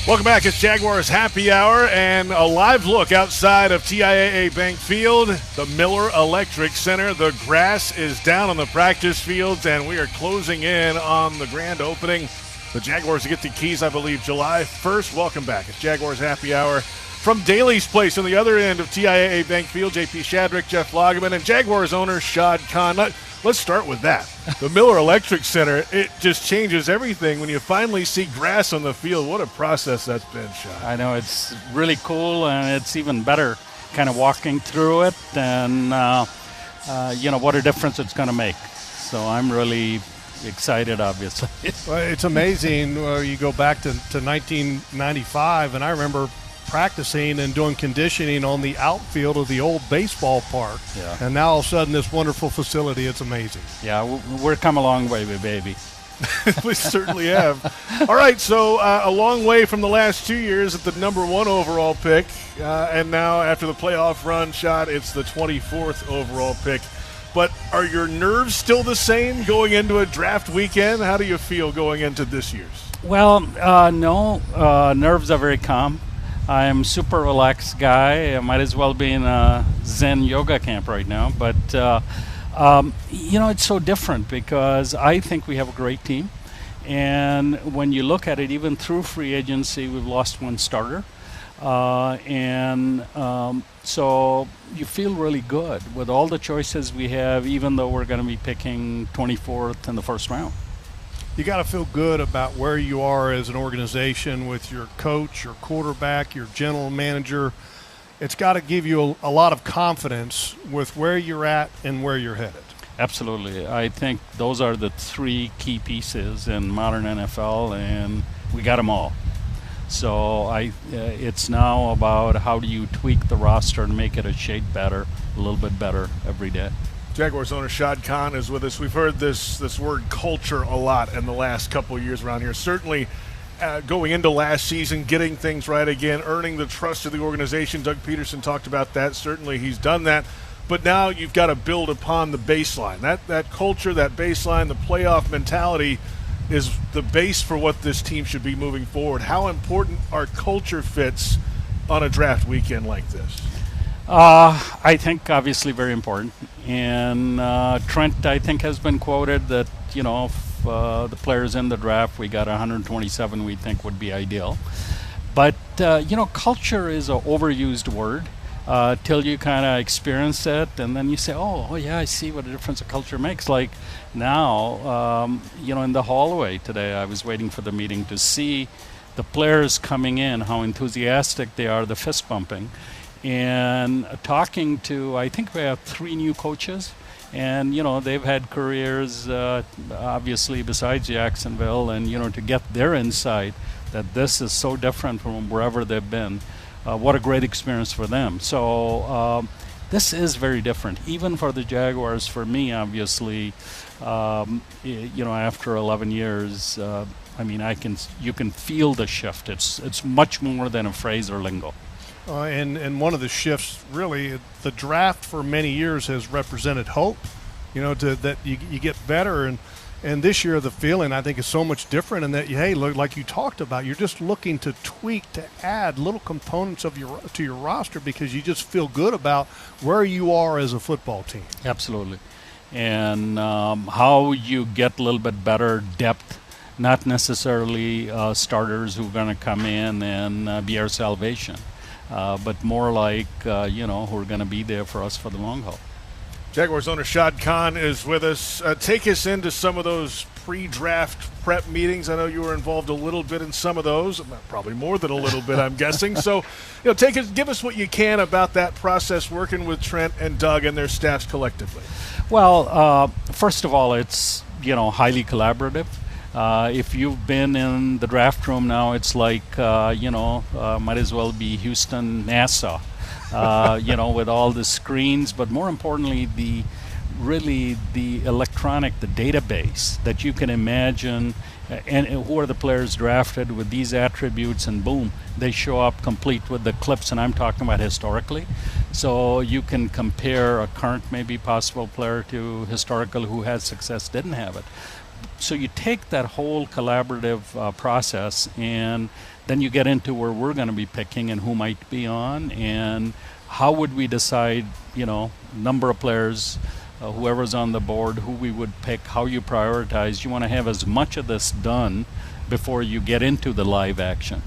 Welcome back. It's Jaguars Happy Hour and a live look outside of TIAA Bank Field, the Miller Electric Center. The grass is down on the practice fields, and we are closing in on the grand opening. The Jaguars get the keys, I believe, July 1st. Welcome back. It's Jaguars Happy Hour. From Daly's Place on the other end of TIAA Bank Field, JP Shadrick, Jeff Lageman, and Jaguars owner Shad Khan. Let's start with that. The Miller Electric Center, it just changes everything when you finally see grass on the field. What a process that's been, Shad. I know, it's really cool, and it's even better kind of walking through it and, what a difference it's going to make. So I'm really excited, obviously. Well, it's amazing. You go back to 1995, and I remember practicing and doing conditioning on the outfield of the old baseball park. Yeah. And now all of a sudden this wonderful facility, it's amazing. Yeah, we're come a long way, baby. We certainly have. All right, so a long way from the last 2 years at the number 1 overall pick. And now after the playoff run shot, it's the 24th overall pick. But are your nerves still the same going into a draft weekend? How do you feel going into this year's? Well, no. Nerves are very calm. I'm super relaxed guy. I might as well be in a Zen yoga camp right now. But, it's so different because I think we have a great team. And when you look at it, even through free agency, we've lost one starter. So you feel really good with all the choices we have, even though we're going to be picking 24th in the first round. You got to feel good about where you are as an organization with your coach, your quarterback, your general manager. It's got to give you a lot of confidence with where you're at and where you're headed. Absolutely. I think those are the 3 key pieces in modern NFL, and we got them all. So it's now about how do you tweak the roster and make it a shade better, a little bit better every day. Jaguars owner Shad Khan is with us. We've heard this word culture a lot in the last couple of years around here. Certainly going into last season, getting things right again, earning the trust of the organization. Doug Peterson talked about that. Certainly he's done that. But now you've got to build upon the baseline. That culture, that baseline, the playoff mentality is the base for what this team should be moving forward. How important are culture fits on a draft weekend like this? I think obviously very important. And Trent, I think, has been quoted that, if the players in the draft, we got 127 we think would be ideal. But, culture is an overused word till you kind of experience it. And then you say, oh, yeah, I see what a difference a culture makes. Like now, in the hallway today, I was waiting for the meeting to see the players coming in, how enthusiastic they are, the fist bumping. And talking to, I think we have 3 new coaches, and they've had careers obviously besides Jacksonville, and to get their insight that this is so different from wherever they've been, what a great experience for them. So this is very different, even for the Jaguars. For me, obviously, after 11 years, you can feel the shift. It's much more than a phrase or lingo. And one of the shifts, really, the draft for many years has represented hope, that you get better. And this year the feeling, I think, is so much different in that, like you talked about, you're just looking to tweak, to add little components to your roster because you just feel good about where you are as a football team. Absolutely. And how you get a little bit better depth, not necessarily starters who are going to come in and be our salvation. But more like, who are going to be there for us for the long haul. Jaguars owner Shad Khan is with us. Take us into some of those pre-draft prep meetings. I know you were involved a little bit in some of those, probably more than a little bit, I'm guessing. So, give us what you can about that process working with Trent and Doug and their staffs collectively. Well, first of all, it's highly collaborative. If you've been in the draft room now, it's like might as well be Houston, NASA. With all the screens, but more importantly, the electronic, the database that you can imagine, and who are the players drafted with these attributes, and boom, they show up complete with the clips, and I'm talking about historically. So you can compare a current, maybe possible player to historical who had success, didn't have it. So you take that whole collaborative process, and then you get into where we're going to be picking and who might be on, and how would we decide, number of players, whoever's on the board, who we would pick, how you prioritize. You want to have as much of this done before you get into the live action.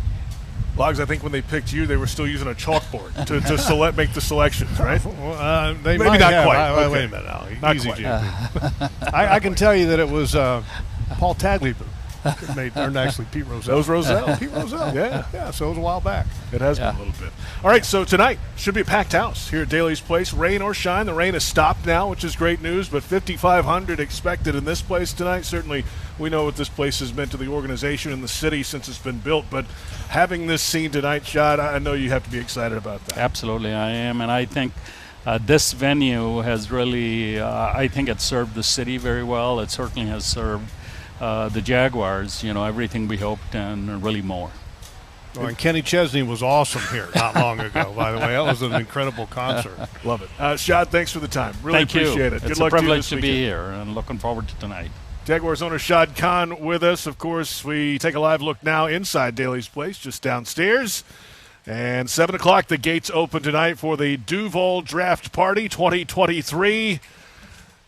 Logs, I think when they picked you, they were still using a chalkboard to make the selections, right? They Maybe might not have. quite. Okay. Wait a minute now. Not Easy, quite. I can tell you that it was Paul Tagliabue. Actually, Pete Rozelle. That was Rozelle. Pete Rozelle. Yeah. So it was a while back. It has been a little bit. All right, so tonight should be a packed house here at Daly's Place. Rain or shine. The rain has stopped now, which is great news, but 5,500 expected in this place tonight. Certainly we know what this place has meant to the organization and the city since it's been built, but having this scene tonight, Shad, I know you have to be excited about that. Absolutely, I am, and I think this venue has really, I think it served the city very well. It certainly has served the Jaguars, everything we hoped and really more. Oh, and Kenny Chesney was awesome here not long ago, by the way. That was an incredible concert. Love it. Shad, thanks for the time. Really Thank appreciate you. it. It's Good luck a privilege to to you be here and looking forward to tonight. Jaguars owner Shad Khan with us. Of course, we take a live look now inside Daly's Place, just downstairs. And 7 o'clock, the gates open tonight for the Duval Draft Party 2023.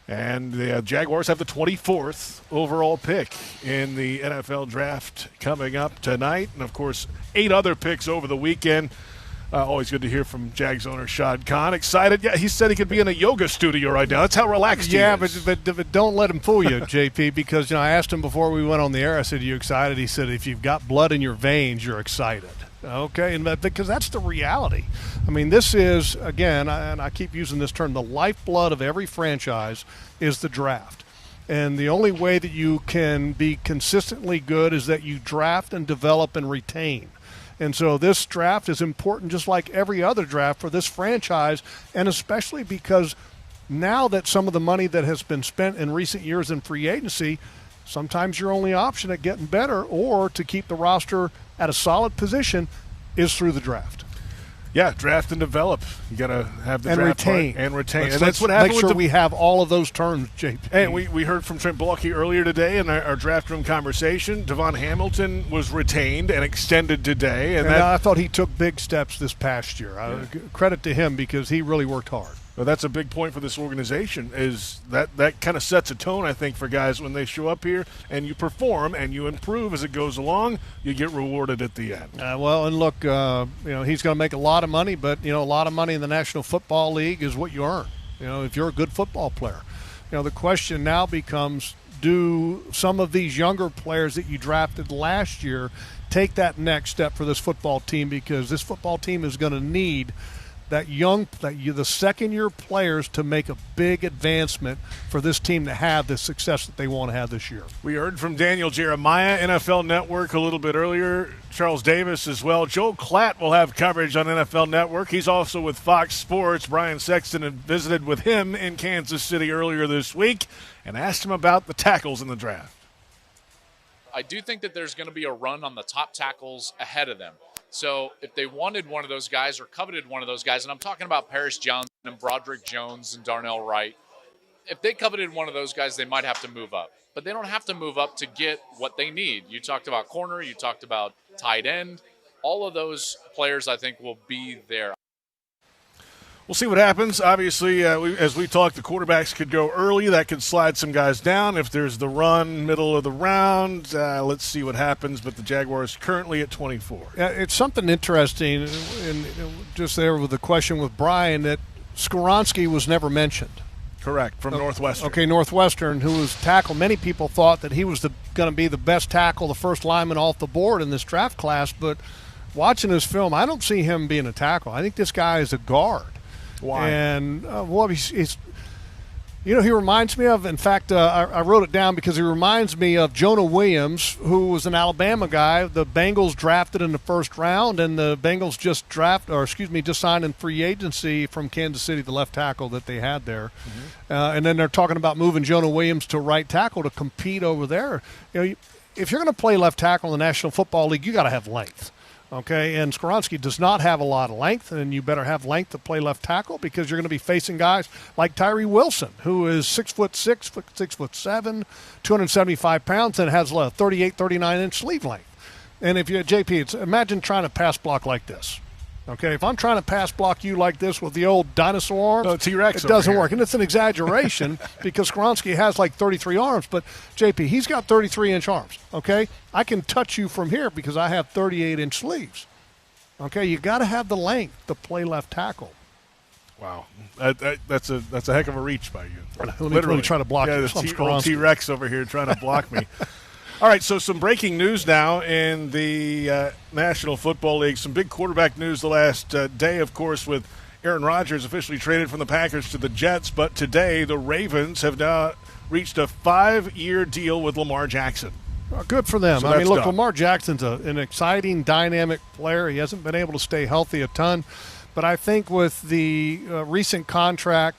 And the Jaguars have the 24th overall pick in the NFL draft coming up tonight. And, of course, 8 other picks over the weekend. Always good to hear from Jags owner Shad Khan. Excited? Yeah, he said he could be in a yoga studio right now. That's how relaxed he is. But don't let him fool you, JP, because I asked him before we went on the air, I said, are you excited? He said, if you've got blood in your veins, you're excited. Okay, and because that's the reality. I mean, this is, again, and I keep using this term, the lifeblood of every franchise is the draft. And the only way that you can be consistently good is that you draft and develop and retain. And so this draft is important just like every other draft for this franchise, and especially because now that some of the money that has been spent in recent years in free agency, sometimes your only option at getting better or to keep the roster at a solid position is through the draft. Yeah, draft and develop. You got to have the draft retain. And retain. And that's what happened. Make sure we have all of those terms, JP. And we heard from Trent Baalke earlier today in our draft room conversation. Devon Hamilton was retained and extended today. And I thought he took big steps this past year. Credit to him because he really worked hard. Well, that's a big point for this organization is that kind of sets a tone, I think, for guys when they show up here and you perform and you improve as it goes along, you get rewarded at the end. And look, he's going to make a lot of money, but, a lot of money in the National Football League is what you earn, if you're a good football player. The question now becomes, do some of these younger players that you drafted last year take that next step for this football team? Because this football team is going to need the second-year players to make a big advancement for this team to have the success that they want to have this year. We heard from Daniel Jeremiah, NFL Network, a little bit earlier. Charles Davis as well. Joe Klatt will have coverage on NFL Network. He's also with Fox Sports. Brian Sexton had visited with him in Kansas City earlier this week and asked him about the tackles in the draft. I do think that there's going to be a run on the top tackles ahead of them. So if they wanted one of those guys or coveted one of those guys, and I'm talking about Paris Johnson and Broderick Jones and Darnell Wright, if they coveted one of those guys, they might have to move up. But they don't have to move up to get what they need. You talked about corner, you talked about tight end. All of those players, I think, will be there. We'll see what happens. Obviously, as we talked, the quarterbacks could go early. That could slide some guys down. If there's the run, middle of the round, let's see what happens. But the Jaguars currently at 24. It's something interesting, and just there with the question with Brian, that Skoronski was never mentioned. Correct, from Northwestern. Okay, Northwestern, who was tackle. Many people thought that he was going to be the best tackle, the first lineman off the board in this draft class, but watching his film, I don't see him being a tackle. I think this guy is a guard. Why? And, he's he reminds me of, in fact, I wrote it down because he reminds me of Jonah Williams, who was an Alabama guy. The Bengals drafted in the first round, and the Bengals just signed in free agency from Kansas City, the left tackle that they had there. Mm-hmm. And then they're talking about moving Jonah Williams to right tackle to compete over there. If you're going to play left tackle in the National Football League, you got to have length. Okay, and Skoronski does not have a lot of length, and you better have length to play left tackle because you're going to be facing guys like Tyree Wilson, who is 6'6", 6'7", 275 pounds, and has a 38, 39-inch sleeve length. And if you're JP, imagine trying to pass block like this. Okay, if I'm trying to pass block you like this with the old dinosaur arms, T-Rex it doesn't work. And it's an exaggeration because Skoronski has like 33 arms, but JP, he's got 33-inch arms, okay? I can touch you from here because I have 38-inch sleeves. Okay, you got to have the length to play left tackle. Wow, that's a heck of a reach by you. Let me try to block you. Yeah, T-Rex over here trying to block me. All right, so some breaking news now in the National Football League. Some big quarterback news the last day, of course, with Aaron Rodgers officially traded from the Packers to the Jets. But today, the Ravens have now reached a 5-year deal with Lamar Jackson. Good for them. So I mean, look, done. Lamar Jackson's an exciting, dynamic player. He hasn't been able to stay healthy a ton. But I think with the recent contract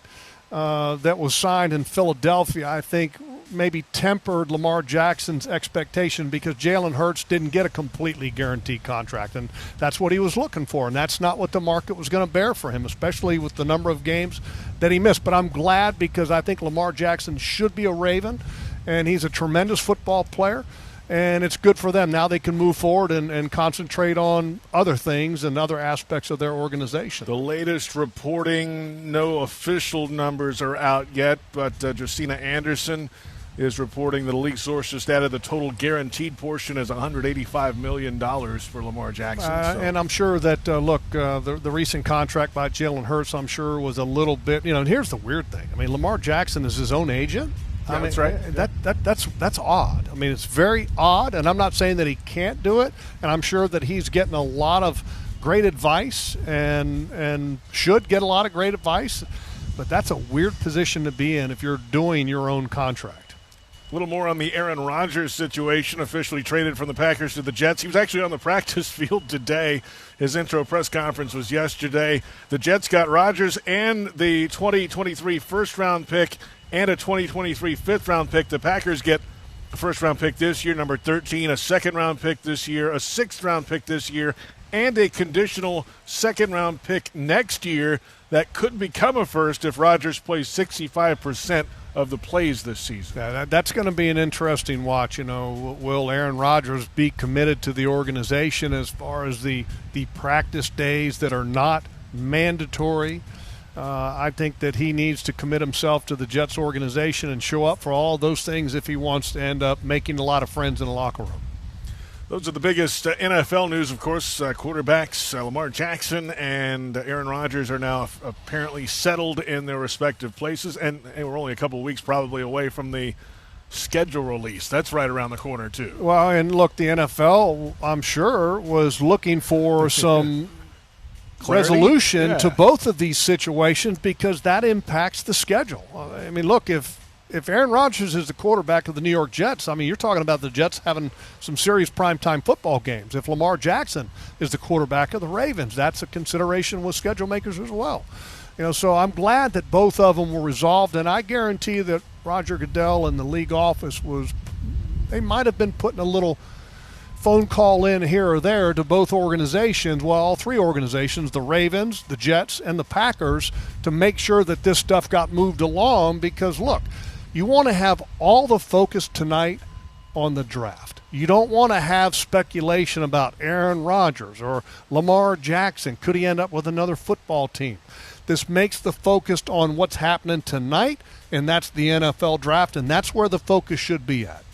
that was signed in Philadelphia, I think maybe tempered Lamar Jackson's expectation because Jalen Hurts didn't get a completely guaranteed contract, and that's what he was looking for, and that's not what the market was going to bear for him, especially with the number of games that he missed. But I'm glad because I think Lamar Jackson should be a Raven, and he's a tremendous football player, and it's good for them. Now they can move forward and concentrate on other things and other aspects of their organization. The latest reporting, no official numbers are out yet, but Josina Anderson is reporting that a league source just added the total guaranteed portion as $185 million for Lamar Jackson. And I'm sure that, the recent contract by Jalen Hurts, I'm sure, was a little bit, and here's the weird thing. I mean, Lamar Jackson is his own agent. Yeah, that's right. That's odd. I mean, it's very odd, and I'm not saying that he can't do it, and I'm sure that he's getting a lot of great advice and should get a lot of great advice, but that's a weird position to be in if you're doing your own contract. A little more on the Aaron Rodgers situation, officially traded from the Packers to the Jets. He was actually on the practice field today. His intro press conference was yesterday. The Jets got Rodgers and the 2023 first-round pick and a 2023 fifth-round pick. The Packers get a first-round pick this year, number 13, a second-round pick this year, a sixth-round pick this year, and a conditional second-round pick next year that could become a first if Rodgers plays 65% of the plays this season. Yeah, that's going to be an interesting watch. Will Aaron Rodgers be committed to the organization as far as the practice days that are not mandatory? I think that he needs to commit himself to the Jets organization and show up for all those things if he wants to end up making a lot of friends in the locker room. Those are the biggest NFL news, of course. Quarterbacks Lamar Jackson and Aaron Rodgers are now apparently settled in their respective places, and we're only a couple of weeks probably away from the schedule release. That's right around the corner, too. Well, and look, the NFL, I'm sure, was looking for some resolution to both of these situations because that impacts the schedule. I mean, look, if Aaron Rodgers is the quarterback of the New York Jets, I mean, you're talking about the Jets having some serious primetime football games. If Lamar Jackson is the quarterback of the Ravens, that's a consideration with schedule makers as well. So I'm glad that both of them were resolved, and I guarantee that Roger Goodell and the league office they might have been putting a little phone call in here or there to both organizations, well, all three organizations, the Ravens, the Jets, and the Packers, to make sure that this stuff got moved along because, look, you want to have all the focus tonight on the draft. You don't want to have speculation about Aaron Rodgers or Lamar Jackson. Could he end up with another football team? This makes the focus on what's happening tonight, and that's the NFL draft, and that's where the focus should be at.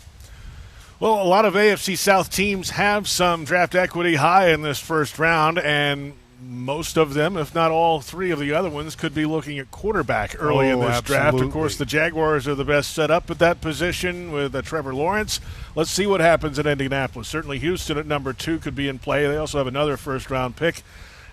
Well, a lot of AFC South teams have some draft equity high in this first round, and most of them, if not all three of the other ones, could be looking at quarterback early in this draft. Of course, the Jaguars are the best set up at that position with Trevor Lawrence. Let's see what happens in Indianapolis. Certainly Houston at number 2 could be in play. They also have another first-round pick.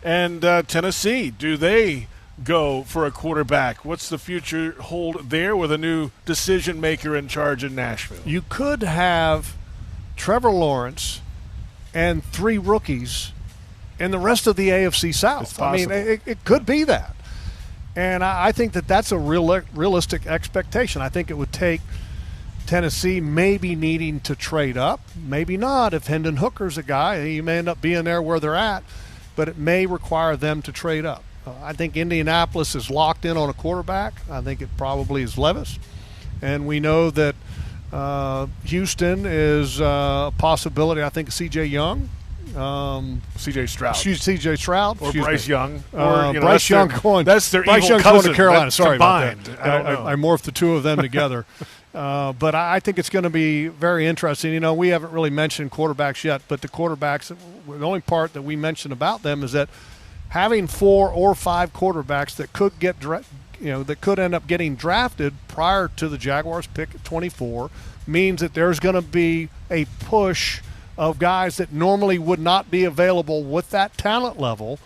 And Tennessee, do they go for a quarterback? What's the future hold there with a new decision-maker in charge in Nashville? You could have Trevor Lawrence and 3 rookies in the rest of the AFC South. I mean, it could be that. And I think that's a realistic expectation. I think it would take Tennessee maybe needing to trade up, maybe not. If Hendon Hooker's a guy, he may end up being there where they're at, but it may require them to trade up. I think Indianapolis is locked in on a quarterback. I think it probably is Levis. And we know that Houston is a possibility. I think C.J. Young. C.J. Stroud. C.J. Stroud. Or Bryce Young. Or Bryce Young going. That's their Bryce evil Young cousin. going to Carolina. Sorry combined. about that. I morphed the two of them together. But I think it's going to be very interesting. You know, we haven't really mentioned quarterbacks yet, but the quarterbacks, the only part that we mentioned about them is that having 4 or 5 quarterbacks that could get that could end up getting drafted prior to the Jaguars pick at 24 means that there's going to be a push of guys that normally would not be available with that talent level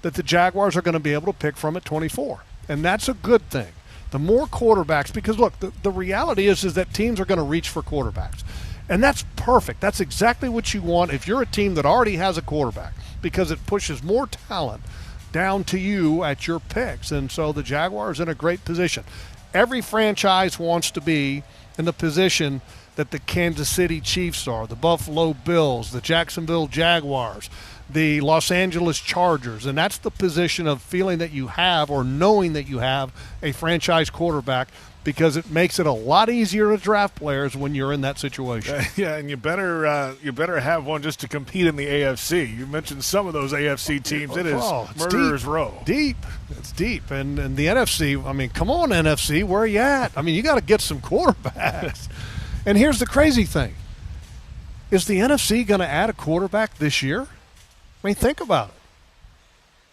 that the Jaguars are going to be able to pick from at 24. And that's a good thing. The more quarterbacks, because look, the reality is that teams are going to reach for quarterbacks. And that's perfect. That's exactly what you want if you're a team that already has a quarterback, because it pushes more talent down to you at your picks. And so the Jaguars are in a great position. Every franchise wants to be in the position that the Kansas City Chiefs are, the Buffalo Bills, the Jacksonville Jaguars, the Los Angeles Chargers. And that's the position of feeling that you have, or knowing that you have, a franchise quarterback, because it makes it a lot easier to draft players when you're in that situation. Yeah, and you better have one just to compete in the AFC. You mentioned some of those AFC teams. It is murderer's row. Deep. It's deep. And the NFC, I mean, come on, NFC, where are you at? I mean, you got to get some quarterbacks. And here's the crazy thing. Is the NFC going to add a quarterback this year? I mean, think about it.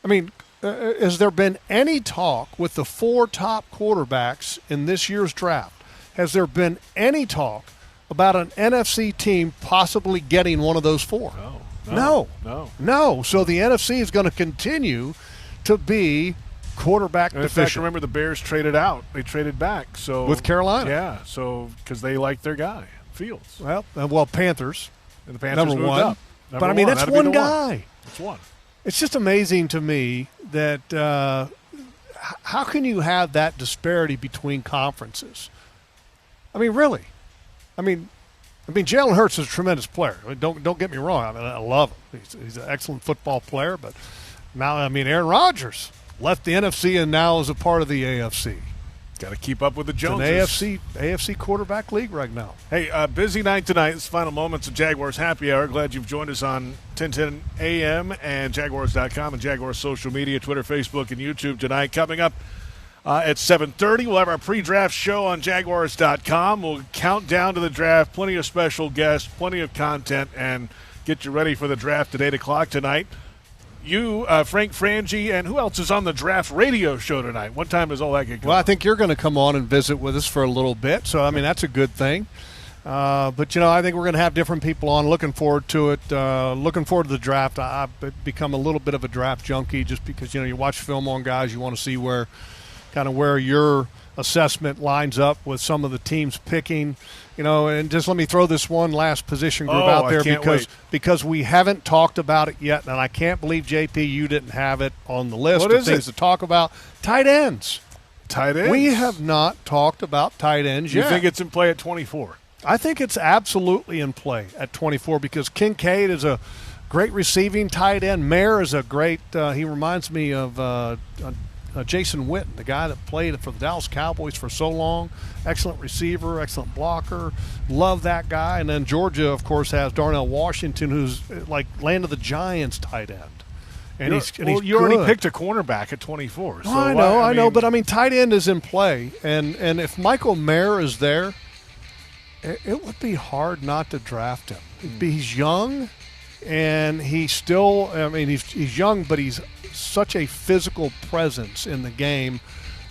I mean, has there been any talk with the 4 top quarterbacks in this year's draft? Has there been any talk about an NFC team possibly getting one of those 4? No. So the NFC is going to continue to be quarterback deficient. In fact, remember the Bears traded out. They traded back. So with Carolina. Yeah, so because they liked their guy, Fields. Well, Panthers. And the Panthers number moved 1. up. But, I mean, that's one guy. That's one. It's just amazing to me that how can you have that disparity between conferences? I mean, really. I mean, Jalen Hurts is a tremendous player. I mean, don't get me wrong. I mean, I love him. He's an excellent football player. But now, I mean, Aaron Rodgers left the NFC and now is a part of the AFC. Got to keep up with the Joneses. It's an AFC quarterback league right now. Hey, busy night tonight. It's final moments of Jaguars Happy Hour. Glad you've joined us on 1010 AM and Jaguars.com and Jaguars social media, Twitter, Facebook, and YouTube tonight. Coming up at 7:30, we'll have our pre-draft show on Jaguars.com. We'll count down to the draft. Plenty of special guests, plenty of content, and get you ready for the draft at 8 o'clock tonight. You, Frank Frangie, and who else is on the draft radio show tonight? What time does all that get going? Well, I think you're going to come on and visit with us for a little bit. So, I mean, that's a good thing. But, I think we're going to have different people on. Looking forward to it. Looking forward to the draft. I've become a little bit of a draft junkie just because, you watch film on guys. You want to see where your assessment lines up with some of the teams picking. And just let me throw this one last position group out there because we haven't talked about it yet, and I can't believe, JP, you didn't have it on the list of things to talk about. Tight ends. Tight ends? We have not talked about tight ends yet. You think it's in play at 24? I think it's absolutely in play at 24 because Kincaid is a great receiving tight end. Mayer is a great he reminds me of Jason Witten, the guy that played for the Dallas Cowboys for so long. Excellent receiver, excellent blocker. Love that guy. And then Georgia, of course, has Darnell Washington, who's like land of the Giants tight end. And he's you already picked a cornerback at 24. So I know. But, tight end is in play. And if Michael Mayer is there, it would be hard not to draft him. He's young, and he's still – he's young, but he's such a physical presence in the game,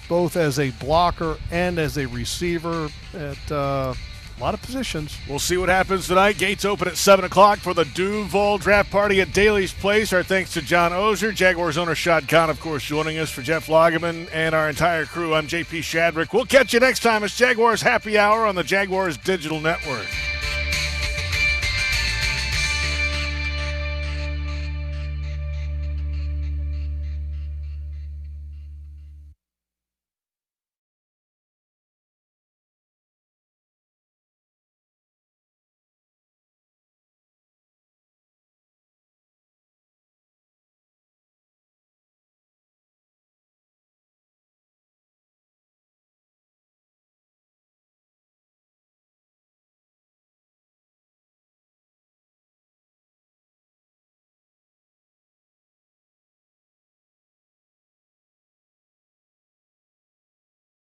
both as a blocker and as a receiver at a lot of positions. We'll see what happens tonight. Gates open at 7 o'clock for the Duval draft party at Daly's Place. Our thanks to John Oehser, Jaguars owner Shad, of course, joining us. For Jeff Lageman and our entire crew, I'm JP Shadrick. We'll catch you next time. It's Jaguars Happy Hour on the Jaguars Digital Network.